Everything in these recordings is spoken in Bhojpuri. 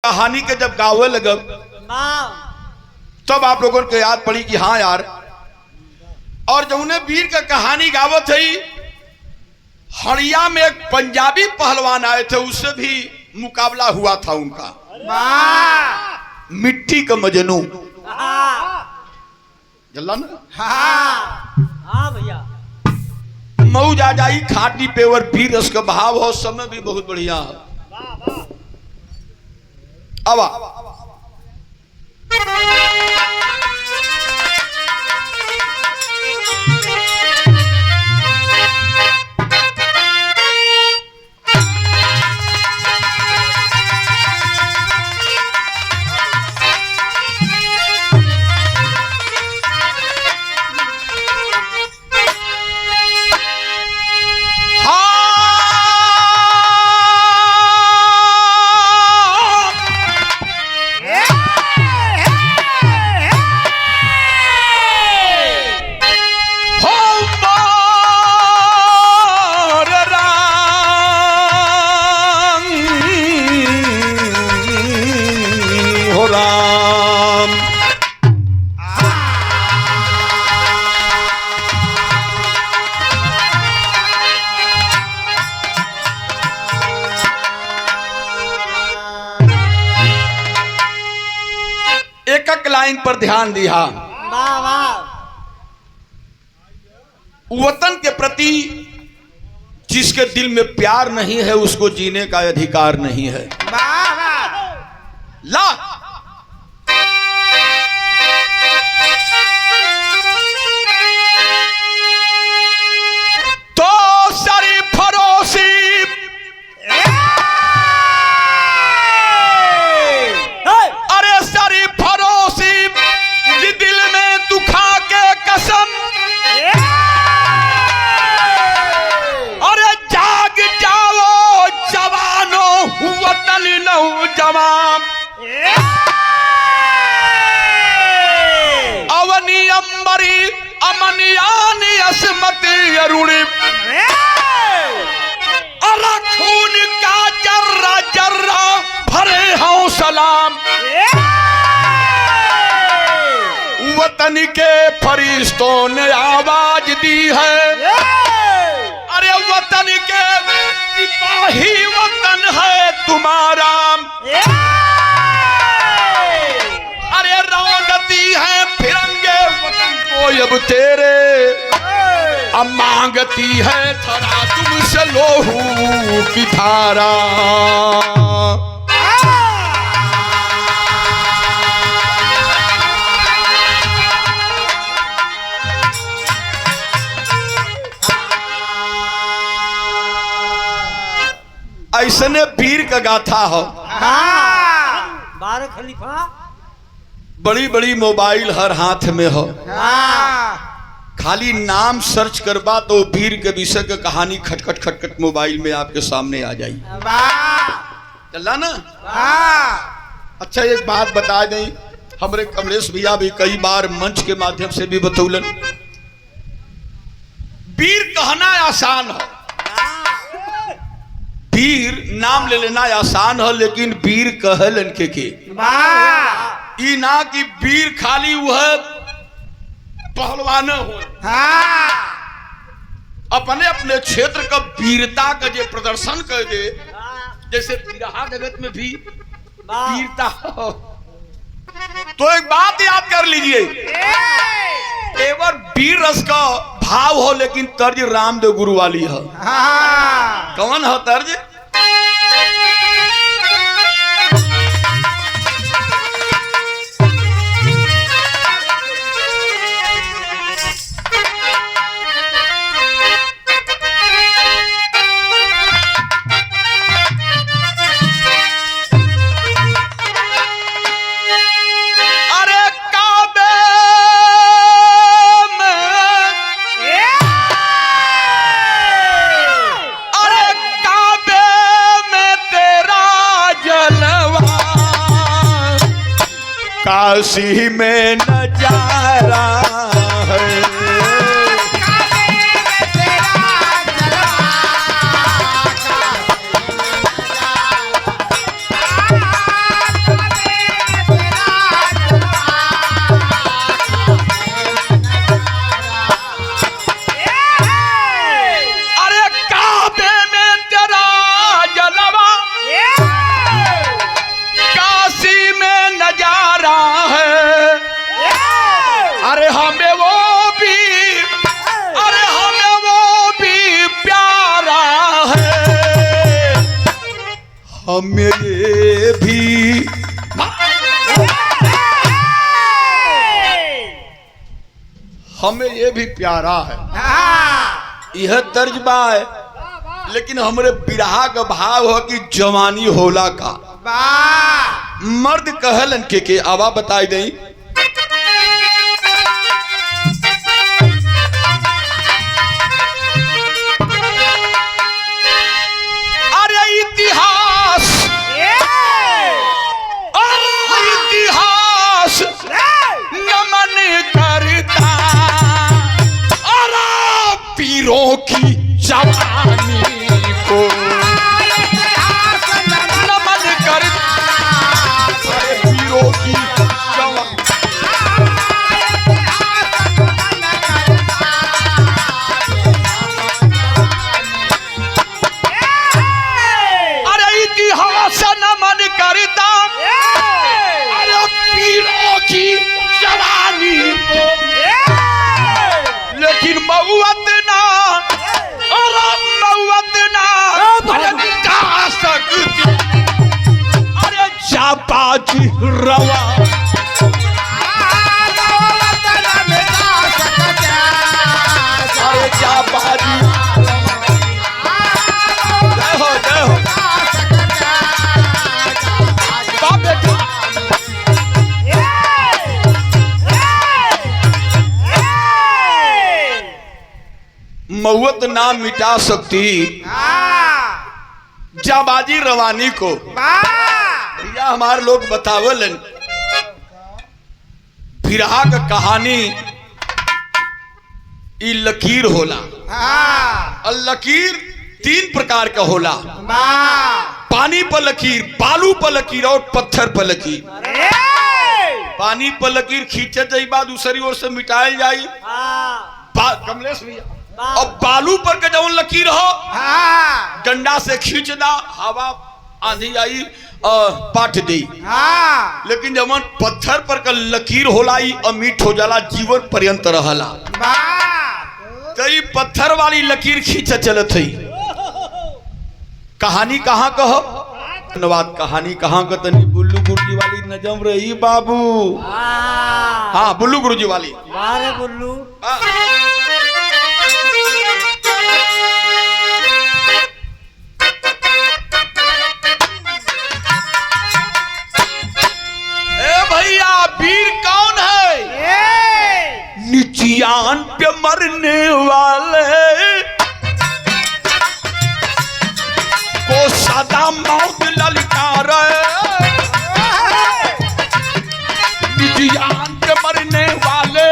कहानी के जब गावे लगे तब आप लोगों को याद पड़ी कि हाँ यार, और जब उन्हें वीर का कहानी गावत थी, हरिया में एक पंजाबी पहलवान आए थे, उससे भी मुकाबला हुआ था उनका। मिट्टी का मजनू जल्ला ना। हाँ भैया, मऊ जा जाई खाटी पेवर वीर रस का भाव हो, समय भी बहुत बढ़िया है। अब एक लाइन पर ध्यान दिया। वतन के प्रति जिसके दिल में प्यार नहीं है, उसको जीने का अधिकार नहीं है। ला तो सारी फरोसी अवनी अंबरी अमनियानी असमति अरुणी अरा खून का जर्रा जर्रा भरे हों सलाम। वतन के फरिश्तों ने आवाज दी है, अरे वतन के सिपाही वतन है तुम्हारा, अरे रौंदती है फिरंगे वतन को अब तेरे, अब मांगती है थरा तुमसे लोहू की धारा। ऐसने वीर का गाथा हो। बारह खलीफा, बड़ी बड़ी मोबाइल हर हाथ में हो, खाली नाम सर्च करबा तो वीर के विषय की कहानी खटखट खटखट मोबाइल में आपके सामने आ जाएगी। चला ना। अच्छा एक बात बता दें, हमारे कमलेश भैया भी कई बार मंच के माध्यम से भी बतौलन, वीर कहना आसान हो, वीर नाम ले लेना आसान हो, लेकिन वीर कहलन के ई ना कि वीर खाली वह पहलवान हो, अपने अपने क्षेत्र का वीरता का जो प्रदर्शन कर दे, जैसे बिरहा जगत में भी वीरता हो। तो एक बात याद कर लीजिए, केवल वीर रस का भाव हो, लेकिन तर्ज रामदेव गुरु वाली हो। कौन हो तर्ज? काशी में नजारा हमें ये भी हमें ये भी प्यारा है, यह तर्जबा है। लेकिन हमरे बिरहा का भाव हो कि जवानी होला का मर्द कहलन के आवा बताई दई। अरे इतिहास इतिहास नमन करता अरे पीरों की जवानी को नमन करता अरे पीरों की जवानी। अरे इतिहास नमन करता अरे पीरों की जवानी को, लेकिन मऊत ना अरे मऊत ना अरे जा सकती अरे जाबाजी रवा अरे जाबाजी जय हो जय हो बाबे मौत ना मिटा सकती जाबाजी रवानी को। भैया हमारे लोग बतावलन बिरहा का कहानी ई लकीर होला। और लकीर 3 प्रकार का होला, पानी पर लकीर, बालू पर लकीर और पत्थर पर लकीर। पानी पर लकीर खींचे जाई बाद दूसरी ओर से मिटाए जाई कमलेश भैया। और बालू पर के जवन लकीर हो डंडा से खींचना हवा आंधी आई पाट दी। लेकिन जवन पत्थर पर का लकीर होला ई अमिट हो जाला, जीवन पर्यंत रहला। तो ई पत्थर वाली लकीर खींच चलत है। कहानी कहाँ कहो धन्यवाद। कहानी कहाँ का तनी बुल्लू गुरुजी वाली नजम रही बाबू। हाँ बुल्लू गुरुजी वाली। वारे बुल्लू भैया वीर कौन है? निचियान पे मरने वाले को सदा मौत ललकारे। निचियान पे मरने वाले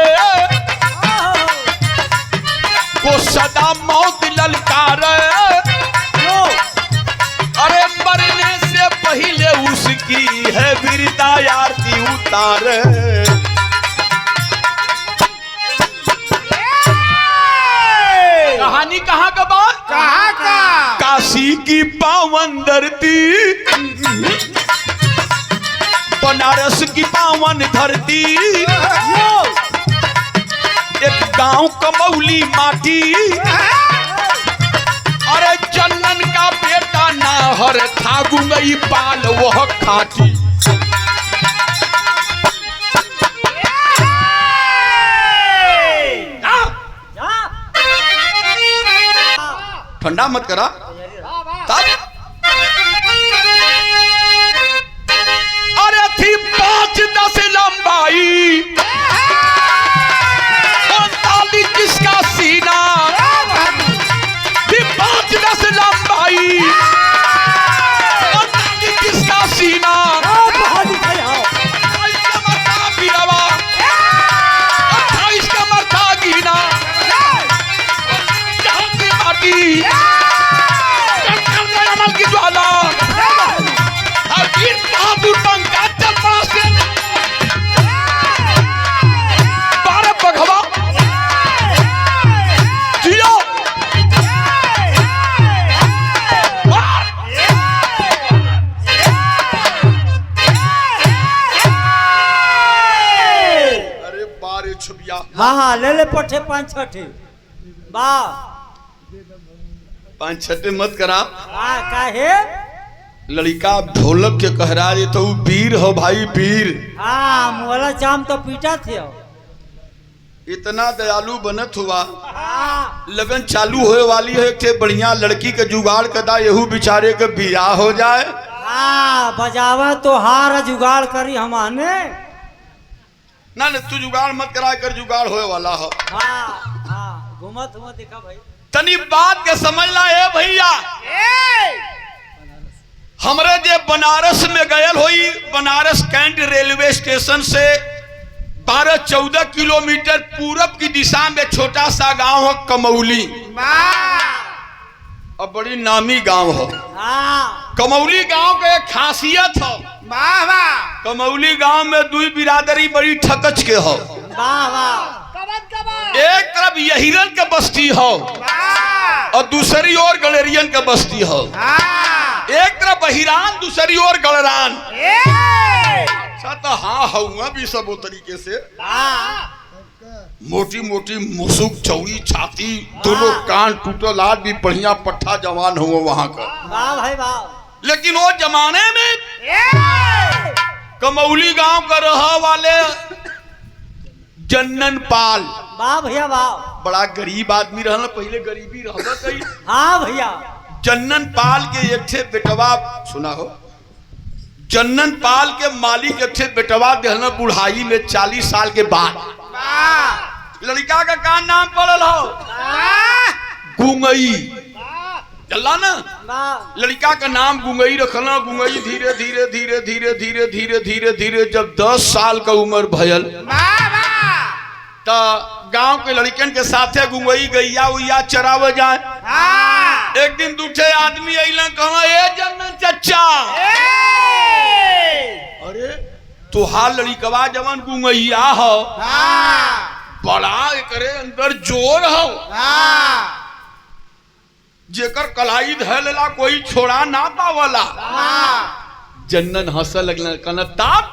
को सदा मौत ललकारे। अरे मरने से पहले उसकी है वीरता आरती उतारे। कहानी कहाँ का बात? कहाँ का? काशी की पावन धरती, बनारस की पावन धरती, एक गांव कमौली माटी। अरे चंदन का बेटा नाहर था गुंगई पाल वह खाटी। ठंडा मत करा अरे थी 5-10 लंबाई 45 किसका सीना। थी 5-10 लंबाई 45 किसका सीना। 28 का मरता बिरवा 28 का मरता गिना। माटी की ज्वाला वीर बहादुर बंका चलपा से 12 बघवा जियो। अरे 12 छुबिया। हाँ ले ले पठे 5-6 वाह 5-6 मत करा। काहे लड़का ढोलक के कहरा जे तो वीर हो भाई वीर। हाँ मोला चाम तो पीटा थे। इतना दयालु बनत हुआ हाँ लगन चालू होए वाली है। एक बढ़िया लड़की के जुगाड़ कदा यहू बेचारे के बियाह हो जाए। हाँ बजावा तो हार जुगाड़ करी हमाने। ना ना तू जुगाड़ मत करा कर जुगाड़ होए वाला हो। हाँ हाँ घूमत हुआ देखा भाई। तनी बात के समझला है भैया। हमरे जे बनारस में गयल होई बनारस कैंट रेलवे स्टेशन से 12-14 किलोमीटर पूरब की दिशा में छोटा सा गांव हो कमौली। अब बड़ी नामी गांव हो। हाँ कमौली गांव के एक खासियत हो। कमौली गांव में दुई बिरादरी बड़ी ठकच के हो। वाह वाह। एक तरफ यहिरन के बस्ती हो और दूसरी ओर गलेरियन के बस्ती हो। एक तरफ बहिरान दूसरी ओर गलरान। तो हाँ हुआ भी सब वो तरीके से मोटी मोटी मुसुक चौड़ी छाती दोनों कान टूटल आज भी बढ़िया पट्ठा जवान हुआ वहां का। वाह भाई वाह। लेकिन वो जमाने में कमौली गांव का रहा वाले जन्नन पाल वाह भैया वाह। बड़ा गरीब आदमी रहना। पहले गरीबी रहता कहीं। हाँ भैया। जन्नन पाल के एक थे बेटवा सुना हो। जन्नन पाल के मालिक एक थे बेटवा देहना बुढ़ाई में 40 साल के बाद। लड़का का नाम पड़ल हो गुंगई। चला ना लड़का का नाम गुंगई रखना। गुंगई धीरे धीरे धीरे धीरे धीरे धीरे धीरे धीरे जब 10 साल का उम्र भयल तो गांव के लड़कन के साथे गुंगई गैया उया चराव जाए। एक दिन दूठे आदमी अइला कहा ए जन्नन चचा अरे तुहार लड़कवा जवन गुंगैया हो बड़ा एकरे अंदर जोर हो जेकर कलाई धैला कोई छोड़ा ना पावला। जन्नन हंसल लगना कहना ताप।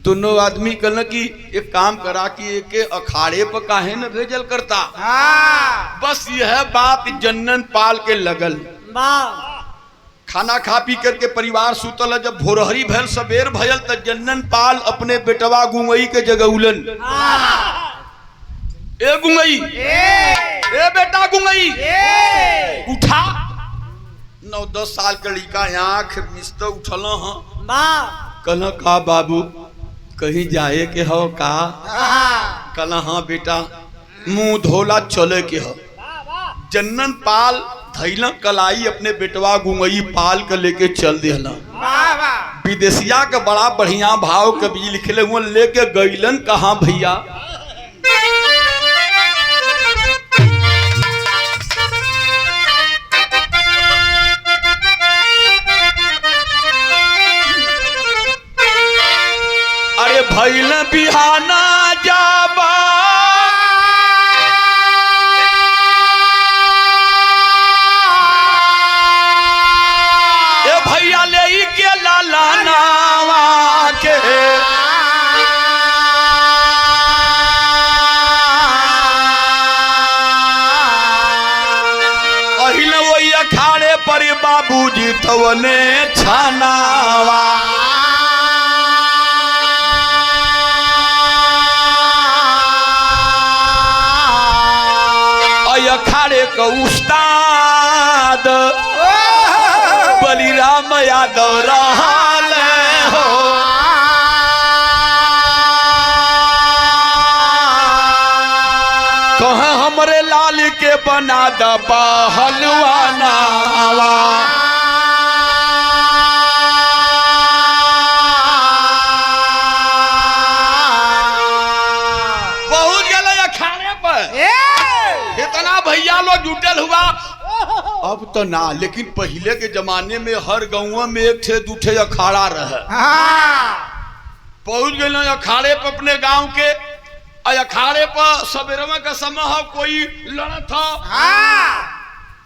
दोनों आदमी कहना कि एक काम करा कि एक अखाड़े पर काहे न भेजल करता। बस यह बात जन्नन पाल के लगल। खाना खा पी करके परिवार सुतल। जब भोरहरी भयल सबेर भयल तो जन्नन पाल अपने बेटवा गुंगई के जगौलन। ए गुंगई ए बेटा गुंगई उठा। 9-10 साल का लड़का आँख मिस्त उठल कहना का बाबू कहीं जाए के हो का। कहना हाँ बेटा मुंह धोला चले के हो। जन्नन पाल धैला कलाई अपने बेटवा गुंगई पाल के लेके चल दिला। विदेशिया का बड़ा बढ़िया भाव कवि लिखले हुए लेके गईलन कहाँ भैया। अरे भैल बिहाना जाबा लालानावा के अहिल वही अखाड़े पर बाबूजी तवने छानावा। अखाड़े का उस्ताद बलिराम यादव रहल हो। कह हमरे लाल के बना द पहलवानावा। बहुत गए अखाड़े पर इतना भैया लोग जुटल हुआ। अब तो ना लेकिन पहले के जमाने में हर गाँव में एक थे दूठे अखाड़ा रहे। पहुंच गए अखाड़े पर अपने गांव के। अखाड़े पर सवेरवा का समय हो कोई लड़त हो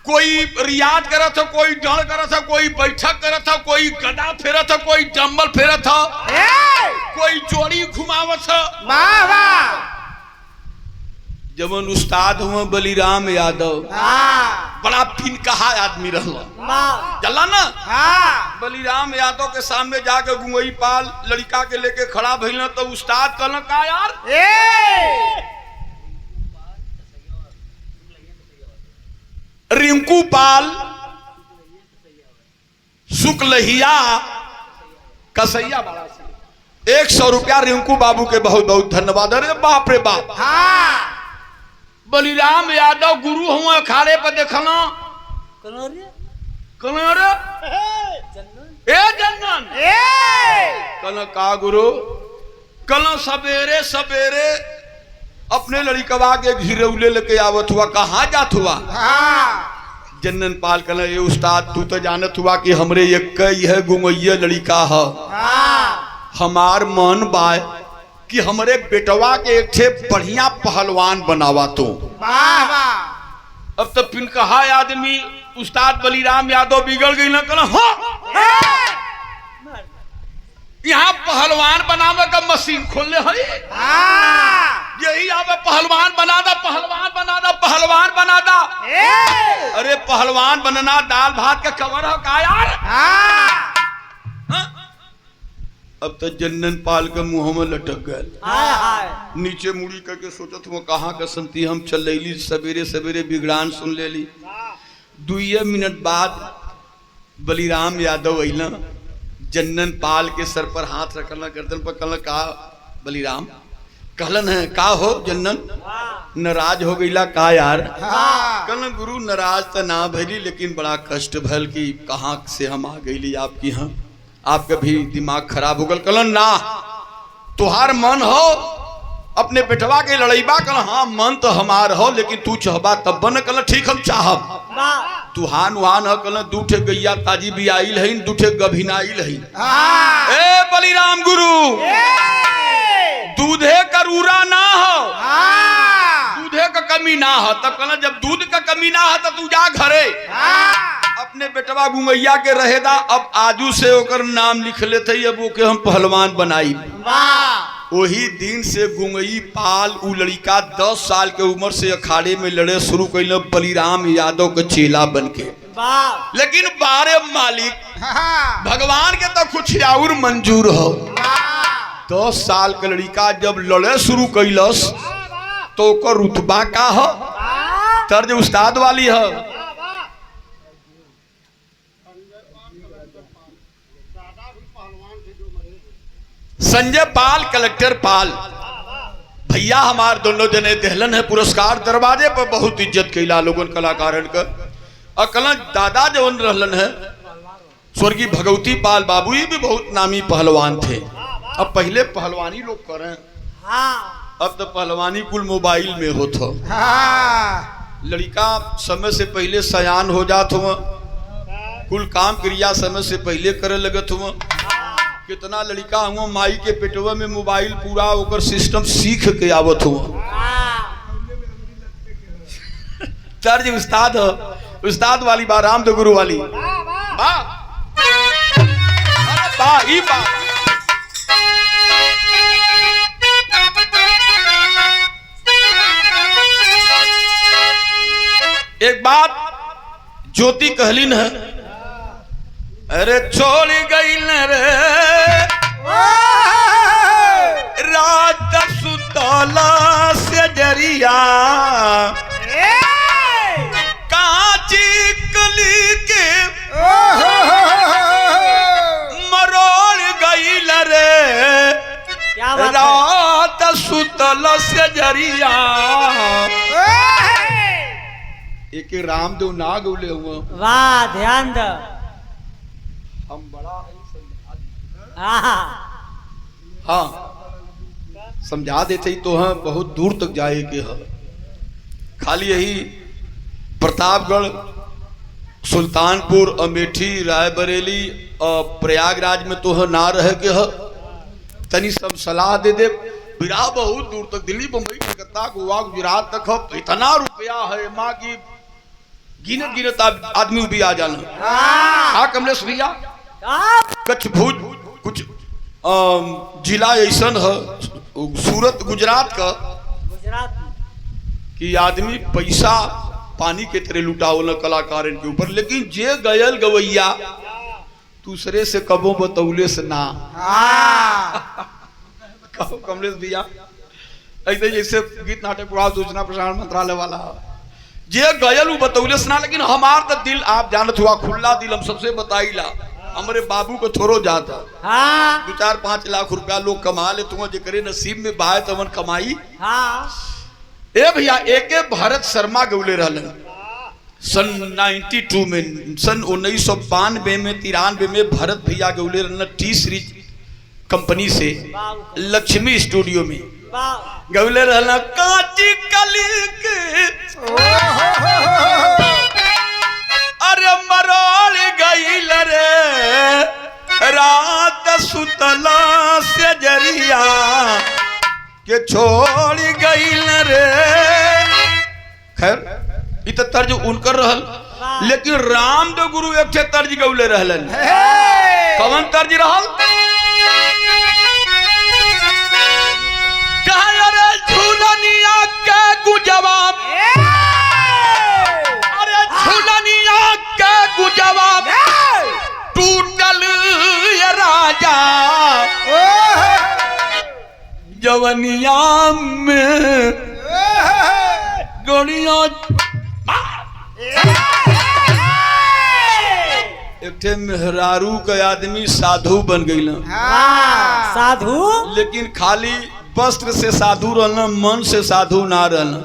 कोई रियाज करत हो कोई डर करत हो कोई बैठक करत हो कोई गदा फेरत हो कोई डम्बल फेरत हो कोई जोड़ी घुमावत हो। जवन उस्ताद हुआ बलिराम यादव बड़ा पिनकहा आदमी रहला वाह चला ना। हाँ बलिराम यादव के सामने जाके गुंगई पाल लड़का के लेके खड़ा भइल तो उस्ताद कहल का यार रिंकू पाल शुक्लहिया कसैया वाला से 100 रुपया रिंकू बाबू के बहुत बहुत धन्यवाद। अरे बाप रे बाप। हाँ बलिराम यादव गुरु हुआ अखाड़े पर देखना कलर ए जन्नन कल का गुरु कल सवेरे सवेरे अपने लड़कवा के घिरौले लेके आवत हुआ कहाँ जात हुआ। जन्नन पाल कल ये उस्ताद तू तो जानत हुआ कि हमरे एक है गुंगैया लड़का है। हमार मन बाय कि हमरे बेटवा के एक ठे बढ़िया पहलवान बनावा तो। अब तो पिनकहा आदमी उस्ताद बलिराम यादव बिगड़ गई ना कहना हाँ यहाँ पहलवान बनावे का मशीन खोलने है यही आवे पहलवान बना दा पहलवान बना दा पहलवान बना दा। अरे पहलवान बनना दाल भात का कवर हो का यार। अब तो जन्नन पाल के मुंह में लटक गए नीचे मुड़ी करके सोचत हुआ कहाँ का संती हम चल रही सवेरे सवेरे बिगड़ान सुन ले ली। 2 मिनट बाद बलिराम यादव अला जन्नन पाल के सर पर हाथ रखना गर्दन पर कहला का बलिराम कहलन है का हो जन्नन नाराज हो गईला का यार। कहलन गुरु नाराज तो ना भैली लेकिन बड़ा कष्ट भल कि कहाँ से हम आ गईली आपकी यहाँ आपका भी दिमाग खराब हो गल। कहलन ना तुहार मन हो अपने बेटवा के लड़ाईबा कल हाँ मन तो हमार हो लेकिन तू चाहबा तब बन कल ठीक हम चाहब तुहान वहान है कल 2 ठे गैया ताजी भी आइल है 2 ठे गभिनाइल है। ए बलिराम गुरु दूधे का रूरा ना हो दूधे का कमी ना हो तब कल जब दूध का कमी ना हो तो तू जा घरे अपने बेटवा गुंगैया के रहेदा। अब आजू से ओकर नाम लिख लेते अब ओके हम पहलवान बनाई। वही दिन से गुंगई पाल उ लड़का 10 साल के उम्र से अखाड़े में लड़े शुरू कैल बलिराम यादव के चेला बन के। लेकिन बारे मालिक भगवान के तो कुछ और मंजूर हो। 10 साल के लड़का जब लड़े शुरू कैलस तो ओकर रुतबा का हो तर्ज उस्ताद वाली हो। संजय पाल कलेक्टर पाल भैया हमार दोनों जने दहलन है पुरस्कार दरवाजे पर बहुत इज्जत कैला लोगन कलाकारन का। और कल दादा जवन रहलन है स्वर्गीय भगवती पाल बाबू ये भी बहुत नामी पहलवान थे। अब पहले पहलवानी लोग करें अब तो पहलवानी कुल मोबाइल में होता। लड़का समय से पहले सयान हो जात हुआ कुल काम क्रिया समय से पहले करे लगत हुआ। कितना लड़का हुआ माई के पेटवा में मोबाइल पूरा ओकर सिस्टम सीख के आवत हुआ। तर्ज उस्ताद उस्ताद वाली बा रामदेव गुरु वाली बा अरे बा ई बा। एक बात ज्योति कहलिन है अरे छोड़ गई रे रात सुतला से जरिया कांची कली के मरोड़ गई रे रात सुतला से जरिया। एक रामदेव ना गौले हुआ वाह ध्यान दो हम बड़ा हाँ हाँ समझा देते ही तो हाँ बहुत दूर तक जाए के है। खाली यही प्रतापगढ़ सुल्तानपुर अमेठी रायबरेली और प्रयागराज में तो है ना रह के है तनी सब सलाह दे दे। बिरा बहुत दूर तक दिल्ली बम्बई कलकत्ता गोवा गुजरात तक है। इतना रुपया है माँ की गिनत गिनत आदमी भी आ जाना। हाँ कमलेश भैया कच्छ भुज कुछ जिला ऐसा है सूरत गुजरात का गुजरात कि आदमी पैसा पानी के तरह लुटावल कलाकार के ऊपर। लेकिन जे गयल गवैया दूसरे से कबो बतौले से ना कहो कमलेश भैया, ऐसे जैसे गीत नाटक प्रभाव सूचना प्रसारण मंत्रालय वाला जे गयल वो बतौले से ना। लेकिन हमार तो दिल आप जानत हुआ खुला दिल, हम सबसे बताईला हमारे बाबू को थोड़ो जाता। 2-4-5 लाख रुपया लोग कमा ले, तुम जे करे नसीब में बाय तमन कमाई। ए भैया एके भरत शर्मा गौले रहलन सन 92 में, सन 1992 में 93 में भरत भैया गौले रहलन टी सीरीज कंपनी से लक्ष्मी स्टूडियो में गौले रहलन कांची कली के अरे मरोड़ गईल रे रात सुतला से जरिया के छोड़ गईल रे। खैर इ त तर्ज उनकर रहल, लेकिन रामदेव गुरु एक थे तर्ज गौले रहलन। कौन तर्ज रहल? कहा अरे झूलनिया के गुजवा, अरे झूलनिया के गुजवा टूटल ये राजा जवनिया में गोड़िया। एक थे मेहरारू का आदमी साधु बन गई साधु, लेकिन खाली वस्त्र से साधु रहना, मन से साधु ना रहना।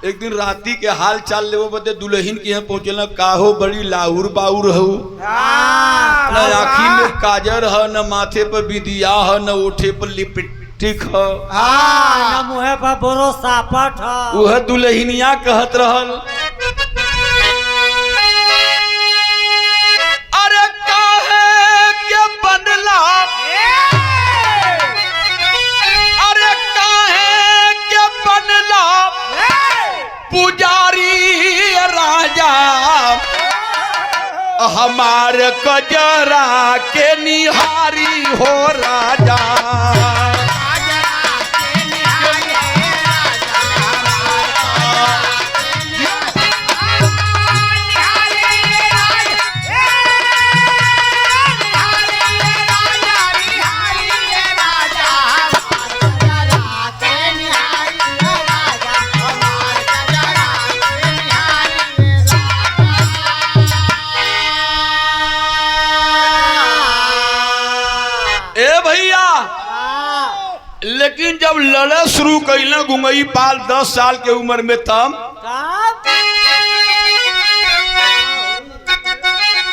एक दिन राती के हाल चाल ले वो बदे दुल्हन के यहाँ पहुंचल, काहो बड़ी लाहुर बाउर हो, न आँखी में काजर है, न माथे पर बिंदिया है, न ओठे पर लिपस्टिक है, न मुहे पर बोरो सापट है। वह दुल्हनिया कहत रहल अरे काहे के बनला, अरे काहे के बनला पुजारी राजा हमार कजरा के निहारी हो राजा। लेकिन जब लड़े शुरू कैल गुंगई पाल 10 साल के उम्र में तब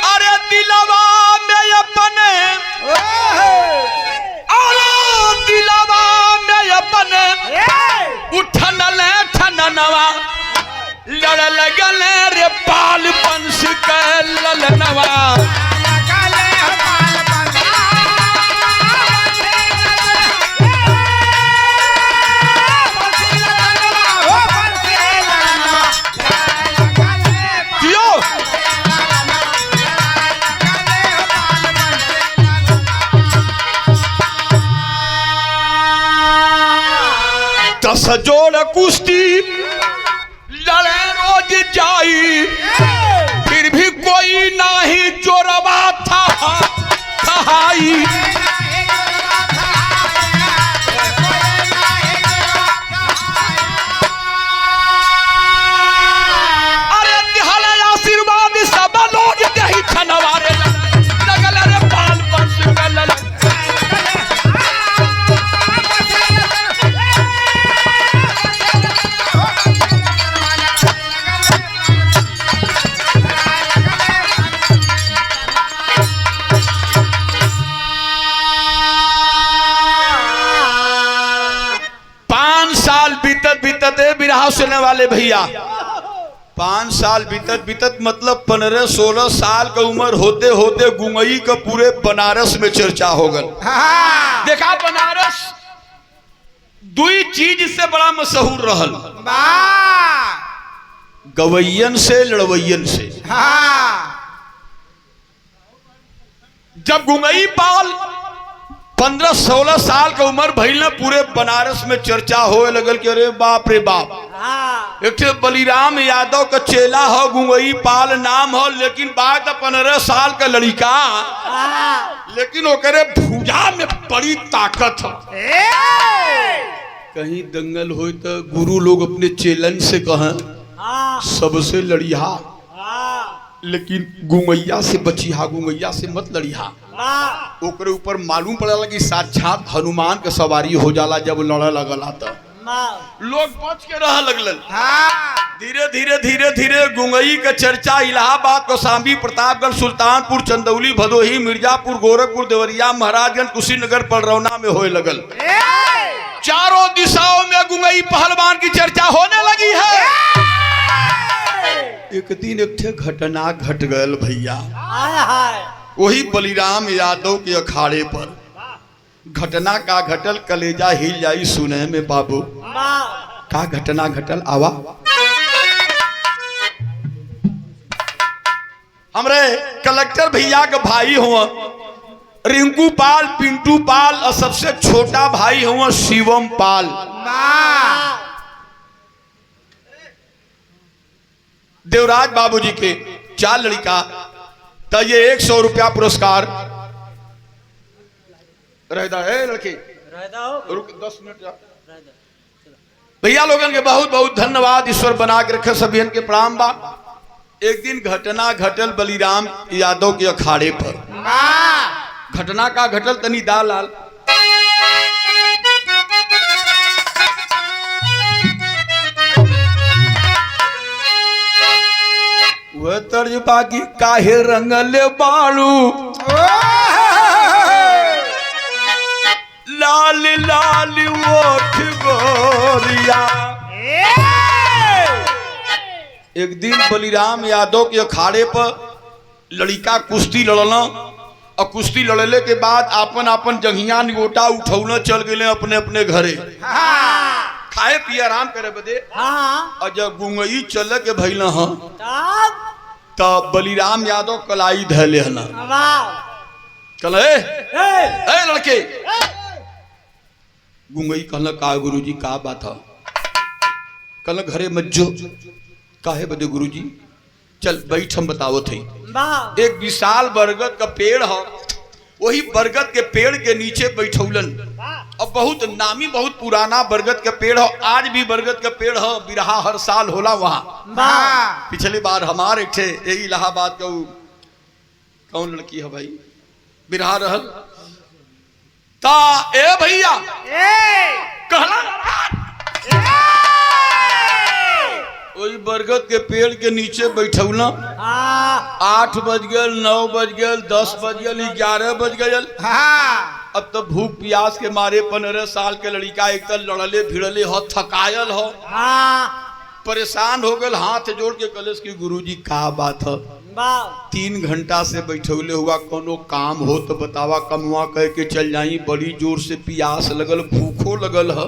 अरे दिलवा में अपने, अरे दिलवा में अपने उठनले ठननवा लड़ लगले रे पाल पंच के ललनवा। सजोड़ कुश्ती लड़े रोज जाई, फिर भी कोई नहीं जोरबा था कहाई। अरे दिहले आशीर्वाद सब लोग दही छनवारे लगल रे पाल पंच गलल। बिरहा सुनने वाले भैया 5 साल बीतत मतलब 15-16 साल का उम्र होते होते गुंगई का पूरे बनारस में चर्चा हो गल। देखा बनारस 2 चीज से बड़ा मशहूर रहल, गवैयन से लड़वैयन से। जब गुंगई पाल 15-16 साल का उम्र भइल ना, पूरे बनारस में चर्चा होए लगल कि अरे बाप रे बाप, हाँ एक ठे बलिराम यादव का चेला हो, गुंगई पाल नाम हो, लेकिन बात 15 साल का लड़का, हाँ लेकिन ओकरे भुजा में बड़ी ताकत हो। कहीं दंगल हो तो गुरु लोग अपने चेलन से कहें हाँ सबसे लड़िया, हाँ लेकिन गुंगैया से बचिहा, गुंगैया से मत लड़िहा। हाँ ओकरे ऊपर मालूम पड़ेला कि साक्षात हनुमान के सवारी हो जाला जब लड़े लगला तो लोग बच के रह लगलन। धीरे धीरे धीरे धीरे गुंगई का चर्चा इलाहाबाद, कौशाम्बी, प्रतापगढ़, सुल्तानपुर, चंदौली, भदोही, मिर्जापुर, गोरखपुर, देवरिया, महाराजगंज, कुशीनगर, पलरौना में होए लगल। चारों दिशाओं में गुंगई पहलवान की चर्चा होने लगी है। एक दिन एक ठे घटना घट गयल भैया, वही बलिराम यादव के अखाड़े पर। घटना का घटल कलेजा हिल जाई सुने में बाबू। का घटना घटल आवा। हमरे कलेक्टर भैया के भाई हुआ रिंकू पाल, पिंटू पाल, और सबसे छोटा भाई हुआ शिवम पाल। देवराज बाबूजी के 4 लड़का, तो ये 100 रुपया पुरस्कार रहता है। लड़के रुक 10 मिनट भैया लोगन के बहुत बहुत धन्यवाद, ईश्वर बना के रखे, सभी के प्रणाम बा। एक दिन घटना घटल बलिराम यादव के अखाड़े पर। घटना का घटल तनी दाल लाल। वह तर्ज बाकी काहे रंगले बालू, लाल लाल ओठ गोरिया। एक दिन बलिराम यादव के अखाड़े पर लड़का कुश्ती लड़ना, और कुश्ती लड़ले के बाद आपन आपन जंघिया निगोटा उठौना चल गए अपने अपने घरे खाए पिए आराम करे बदे। और जब गुंगई चल के भइल तब बलिराम यादव कलाई धैले हन। कल ए लड़के, गुंगई कहल का गुरुजी का बात है। कल घरे मत जो, काहे बदे गुरुजी। चल बैठ हम बताओ थे। एक विशाल बरगद का पेड़ है, वही बरगद के पेड़ के नीचे बैठौलन। अब बहुत नामी बहुत पुराना बरगद का पेड़ है, आज भी बरगद का पेड़ है, बिरहा हर साल होला वहाँ। पिछली बार हमारे एक थे यही इलाहाबाद का कौन लड़की है भाई, बिरहा रहल ता ए भैया कहला वही बरगद के पेड़ के नीचे बैठौला। 8 बज गए, 9 बज गए, 10 बज गए, 11 बज गए। अब तो भूख प्यास के मारे 15 साल के लड़का एक तो लड़ले भिड़ले हो, थकायल हो, परेशान हो गए। हाथ जोड़ के कलेश की गुरुजी का बात है। 3 घंटा से बैठौले हुआ, कोनो काम हो तो बतावा, कमवा कह के चल जाई। बड़ी जोर से प्यास लगल, भूखो लगल है।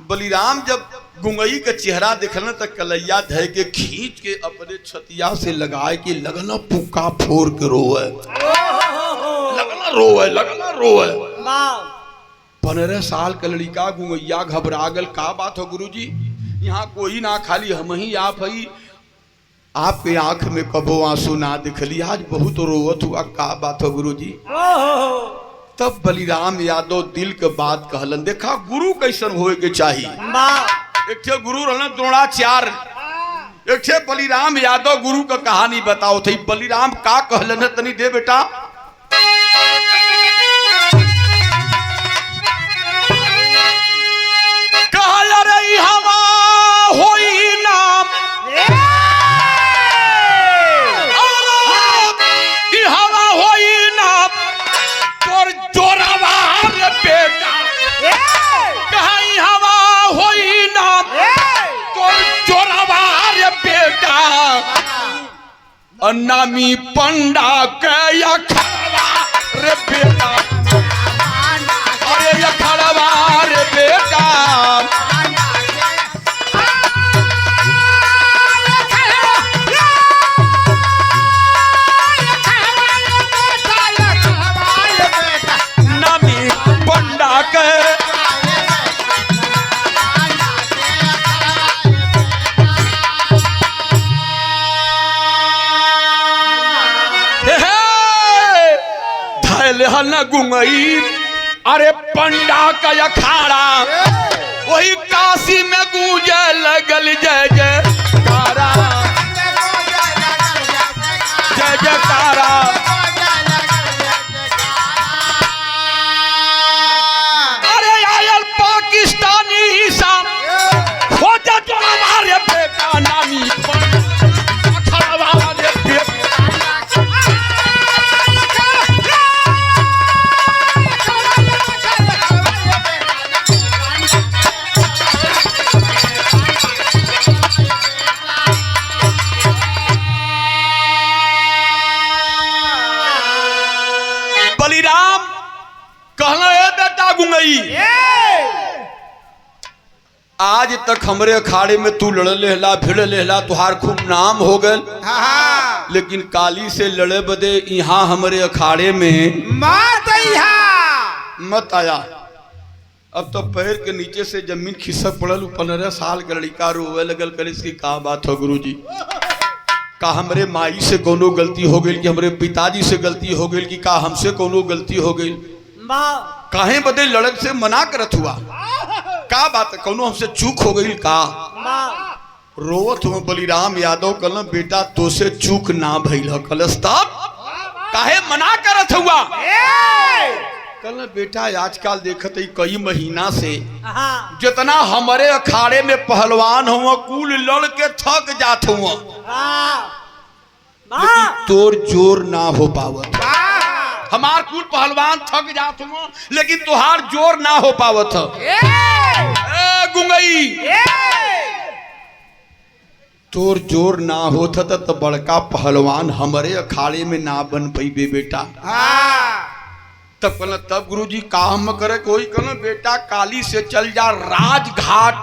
बलिराम जब गुंगई का चेहरा देखल तो कलैया धय के खींच के अपने छतिया से लगाए के लगना पुका फोड़ के रोए, लगना रोए। 15 साल का लड़का गुंगैया घबरा गल। का बात हो गुरुजी, यहाँ कोई ना, खाली हम ही आप ही। आपके आंख में कबो आंसू ना दिखली, आज बहुत रोवत हुआ। का बात हो गुरुजी। तब बलिराम यादव दिल के बात कहलन। देखा गुरु कैसन होए के चाहिए। एक थे गुरु रहना द्रोणाचार्य, एक थे बलिराम यादव। गुरु का कहानी बताओ थे। बलिराम का कहलन तनी दे बेटा। कहा रे हवा होई नाम, हवा होई नाम तोर जोरावा रे बेटा। कहीं हवा होई नाम तोर जोरावा रे बेटा। नामी पंडा के अखाड़ा रे बेटा, अरे अखाड़ा रे बेटा। गुंगई अरे पंडा का अखाड़ा वही काशी में गूंजे लगल जय जयकारा जय जयकारा। अरे आयल पाकिस्तानी ईसा हो जा तो हमारे बेटा नामी बलिराम कहना है बेटा गुंगई आज तक हमरे अखाड़े में तू लड़ लेहला भिड़ लेहला तुहार खूब नाम हो गल लेकिन काली से लड़े बदे यहाँ हमरे अखाड़े में मत आया। अब तो पैर के नीचे से जमीन खिसक पड़ल 15 साल का लड़का रोवे लगल कर इसकी का बात हो गुरुजी का हमरे माई से कोनो गलती हो गई कि हमरे पिताजी से गलती हो गई कि का हमसे कोनो गलती हो गई काहे बदे लड़क से मना करत हुआ का बात कोनो हमसे चूक हो गई का रोवत हुआ बलिराम यादव कल बेटा तो से चूक ना भइल कलस तब काहे मना करत हुआ कल बेटा आजकल देखत है कई महीना से जितना हमारे अखाड़े में पहलवान हुआ कुल लड़ के थक जात हुआ लेकिन तोर जोर ना हो पावत हमार कुल पहलवान थक जात हुआ लेकिन तुहार जोर ना हो पावत गुंगई तोर जोर ना होत तो बड़का पहलवान हमारे अखाड़े में ना बन पैबे बेटा। तब कहना तब गुरुजी काम करे कोई कहना बेटा काली से चल जा राजघाट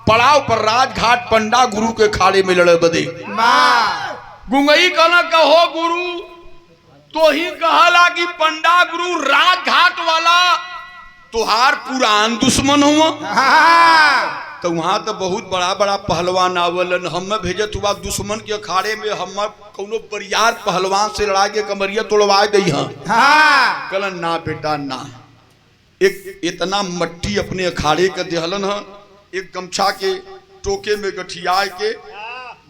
पड़ाव पर राजघाट पंडा गुरु के खाड़े में लड़े बदे गुंगई कहना कहो गुरु तो ही कहला कि पंडा गुरु राजघाट वाला तुहार पुरान दुश्मन हुआ तो वहां तो बहुत बड़ा बड़ा पहलवान आवलन हम भेजत हुआ दुश्मन के अखाड़े में हम कोनो बरियार पहलवान से लड़ा के कमरिया तोड़वा दी कल ना बेटा ना एक इतना मट्टी अपने अखाड़े के देहलन है एक गमछा के टोके में गठिया के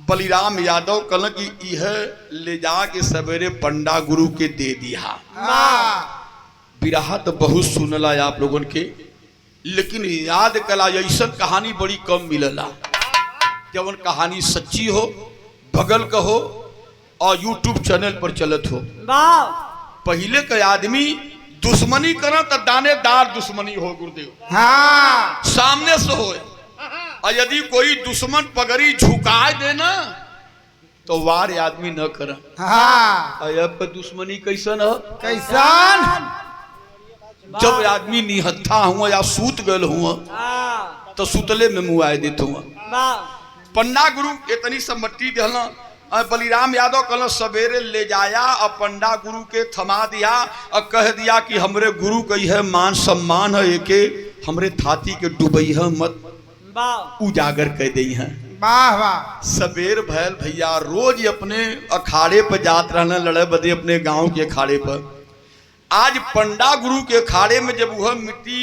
बलिराम यादव कल की यह ले जा के सवेरे पंडा गुरु के दे दिया। बिरहा तो बहुत सुनला आप लोगन के लेकिन याद कला ऐसा कहानी बड़ी कम मिलला जब कहानी सच्ची हो बगल का हो और यूट्यूब चैनल पर चलत हो। पहले के आदमी दुश्मनी करा तो दानेदार दुश्मनी हो गुरुदेव सामने से हो और यदि कोई दुश्मन पगड़ी झुकाए देना तो वार आदमी न करा दुश्मनी कैसन हो कैसन जब आदमी निहत्था हुआ या सूत गल हुआ तो सुतले में मुआए देते हुआ पंडा गुरु इतनी सब मट्टी देहला बलिराम यादव कल सवेरे ले जाया और पंडा गुरु के थमा दिया और कह दिया कि हमरे गुरु कही है मान सम्मान है एके हमरे थाती के डूबई है मत उजागर कह दी है। सवेर भैल भैया रोज अपने अखाड़े पर जात रहना लड़े बदे अपने गांव के अखाड़े पर आज पंडा गुरु के अखाड़े में जब वह मिट्टी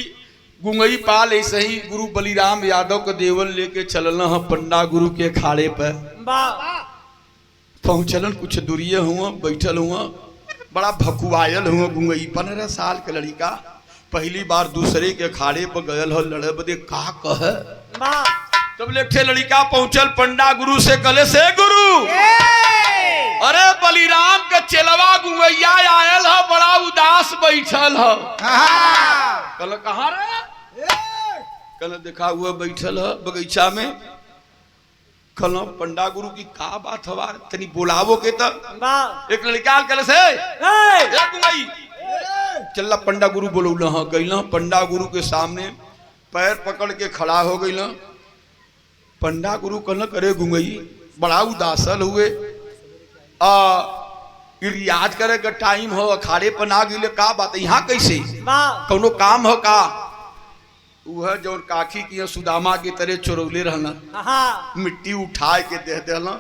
गुंगई पाल ऐसे ही गुरु बलिराम यादव का देवल लेके चलना है पंडा गुरु के अखाड़े पर पहुंचलन कुछ दूरिये हुआ बैठल हुआ बड़ा भकुआयल हुआ गुंगई 15 साल के लड़का पहली बार दूसरे के अखाड़े पर गयल हो लड़े बदे का कह तब लेके लड़का पहुंचल पंडा गुरु से कले से गुरु अरे बलिराम के चेलवा गुंगैया आयल है बड़ा उदास बैठल है कल कहाँ रे कल देखा हुआ बैठल है बगीचा में कल पंडा गुरु की का बात हवार तनी बुलावो के तब एक लड़का कल से गुंगई चल पंडा गुरु बोलौल गई पंडा गुरु के सामने पैर पकड़ के खड़ा हो गई पंडा गुरु कल करे गुंगई बड़ा उदासल हुए याद करे का टाइम हो अखाड़े पर ना गई का बात यहाँ कैसे कोनो काम हो का वह जो काखी की सुदामा की तरह चोरौले रहना मिट्टी उठाए के दे देना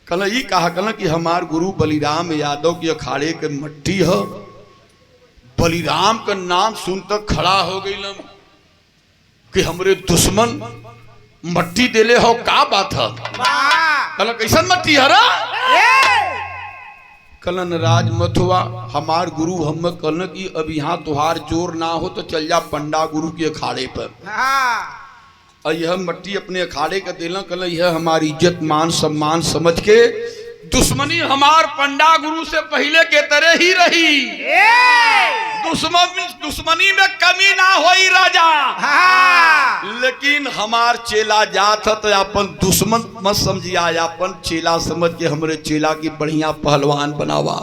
कल ही कहा कल कि हमार गुरु बलिराम यादव की अखाड़े के मट्टी हो बलिराम का नाम सुनकर खड़ा हो गई कि हमरे दुश्मन मट्टी देले हो, का बात है? कल कैसन मट्टी हरा? कलन राज मथुआ हमार गुरु हम कल की अब यहाँ तुहार जोर ना हो तो चल जा पंडा गुरु के अखाड़े पर। और यह मट्टी अपने अखाड़े का देला, कल यह हमारी इज्जत मान सम्मान समझ के दुश्मनी हमार पंडा गुरु से पहले के तरह ही रही। दुश्मनी में कमी ना होई राजा। लेकिन हमार चेला जात है तो अपन दुश्मन मत समझिया, अपन चेला समझ के हमरे चेला की बढ़िया पहलवान बनावा।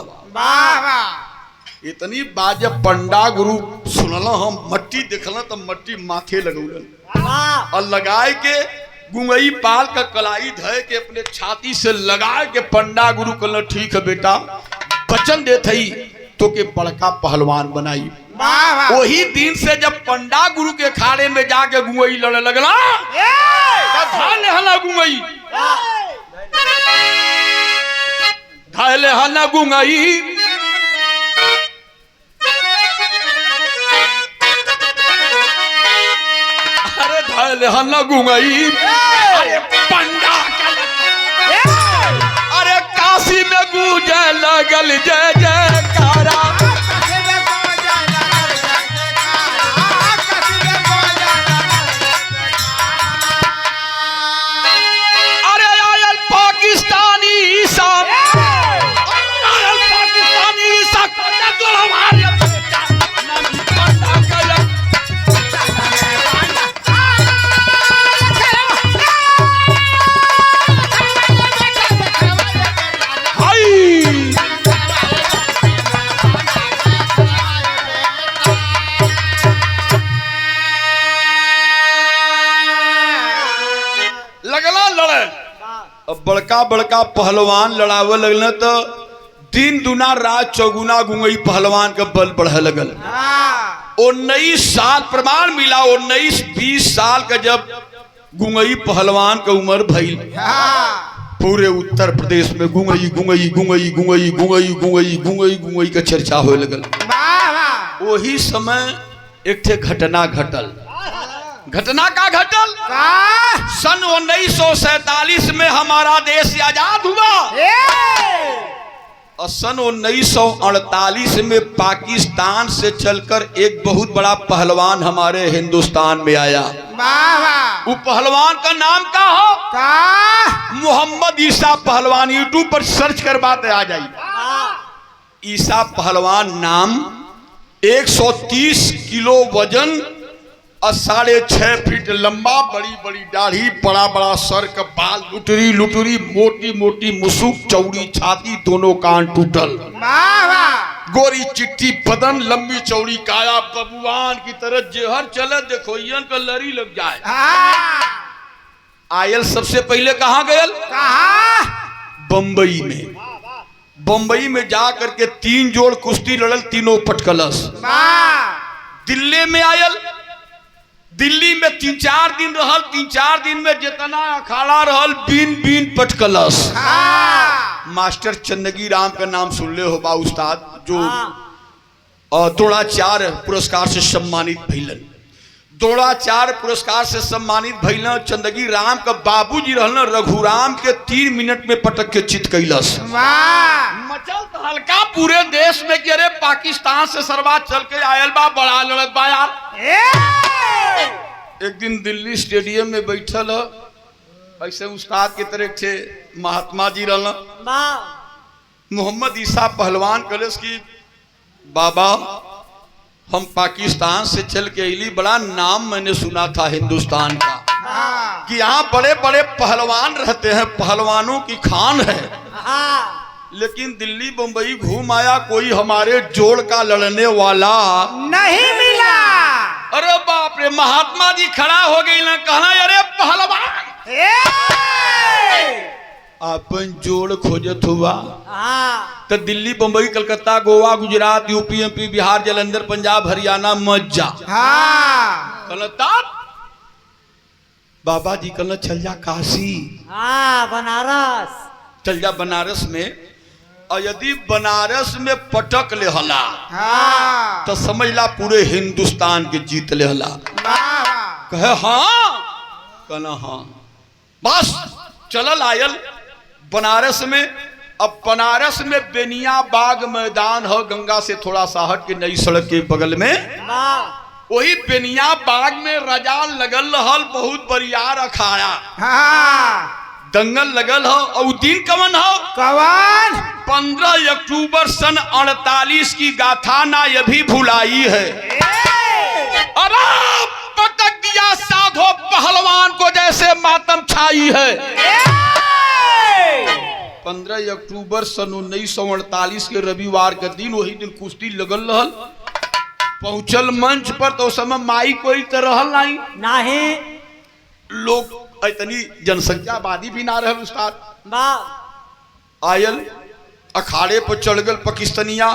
इतनी बात जब पंडा गुरु सुनल, हम मट्टी देखल तो मट्टी माथे लगौलन और लगाए के गुंगई पाल का कलाई धय के अपने छाती से लगाए के पंडा गुरु कहल ठीक है बेटा, वचन देत हई तो के बड़का पहलवान बनाई। वही दिन से जब पंडा गुरु के खाड़े में जाके गुंगई लड़े लगला, गुंगई धाले हला गुंगई, अरे धाले हला गुंगई, अरे पंडा अरे काशी में गूंजे लगल जय जयकारा। अब बड़का बड़का पहलवान लड़ावे लगल तो दिन दुना रात चौगुना गुंगई पहलवान का बल बढ़े लगल। 19 साल प्रमाण मिला, 19-20 साल का जब गुंगई पहलवान का उम्र भइल, पूरे उत्तर प्रदेश में गुंगई गुंगई गुंगई गुंगई गुंगई गुंगई गुंगई गुंगई का चर्चा होने लगल। वही समय एक ठे घटना घटल। घटना का घटल सन 1947 में हमारा देश आजाद हुआ और सन 1948 में पाकिस्तान से चलकर एक बहुत बड़ा पहलवान हमारे हिंदुस्तान में आया। वो पहलवान का नाम क्या हो? मोहम्मद ईसा पहलवान। यूट्यूब पर सर्च कर बात आ जाएगी। ईसा पहलवान नाम, 130 किलो वजन और 6.5 फीट लंबा, बड़ी बड़ी दाढ़ी, बड़ा बड़ा सर का बाल, लुटरी लुटरी, मोटी मोटी मुसुक, चौड़ी छाती, दोनों कान टूटल, गोरी चिट्टी बदन, लंबी चौड़ी काया, बबुआन की तरह जेहर चले देखो यन का लरी लग जाए। आयल सबसे पहले कहाँ गयल? बम्बई में। बम्बई में जा करके 3 जोड़ कुश्ती लड़ल, तीनों पटकलस। दिल्ली में आयल, दिल्ली में 3-4 दिन रहल, 3-4 दिन में जितना अखाड़ा रहल बीन बीन पटकलस। मास्टर चंदगी राम का नाम सुन ले हो बा उस्ताद, जो द्रोणाचार्य पुरस्कार से सम्मानित भइलन। द्रोणाचार्य पुरस्कार से सम्मानित भइलन। चंदगी राम का बाबूजी रहल रघुराम के 3 मिनट में पटक के चित कैलस। मचल तो हल्का पूरे देश में कि अरे पाकिस्तान से सरवा चल के आयल बा, बड़ा लड़त बा यार। एक दिन दिल्ली स्टेडियम में बैठल ऐसे उस्ताद के तरह थे महात्मा जी रहल। मोहम्मद ईसा पहलवान कलेस की बाबा हम पाकिस्तान से चल के अली, बड़ा नाम मैंने सुना था हिंदुस्तान का कि यहाँ बड़े बड़े पहलवान रहते हैं, पहलवानों की खान है। लेकिन दिल्ली बंबई घूम आया, कोई हमारे जोड़ का लड़ने वाला नहीं मिला। अरे बाप रे, महात्मा जी खड़ा हो गई ना, कहना अरे पहलवान अपन जोड़ खोजत हुआ तो दिल्ली बंबई कलकत्ता गोवा गुजरात यूपी एमपी बिहार जालंधर पंजाब हरियाणा मत जा। बाबा जी कल चल जा काशी, बनारस चल जा बनारस में और यदि बनारस में पटक ले हला हाँ तो समझ ला पूरे हिंदुस्तान के जीत ले हला। वाह कहे हाँ, कहना हाँ, बस चलल आयल बनारस में। अब बनारस में बेनिया बाग मैदान है, गंगा से थोड़ा सा हट के नई सड़क के बगल में। वही बेनिया बाग में रजाल लगल रहल, बहुत बरियार अखाड़ा, हाँ दंगल लगल हो। और दिन कवन हो? कवन 15 अक्टूबर सन 48 की गाथा ना ये भी भुलाई है। अरे पटक दिया साधो पहलवान को जैसे मातम छाई है। 15 अक्टूबर सन 1948 के रविवार के दिन, वही दिन कुश्ती लगल रहल। पहुंचल मंच पर तो समय माई कोई तो रहल नहीं, लोग इतनी जनसंख्या आबादी भी ना रहल। उस्ताद आयल अखाड़े पर चढ़ गल पाकिस्तानिया।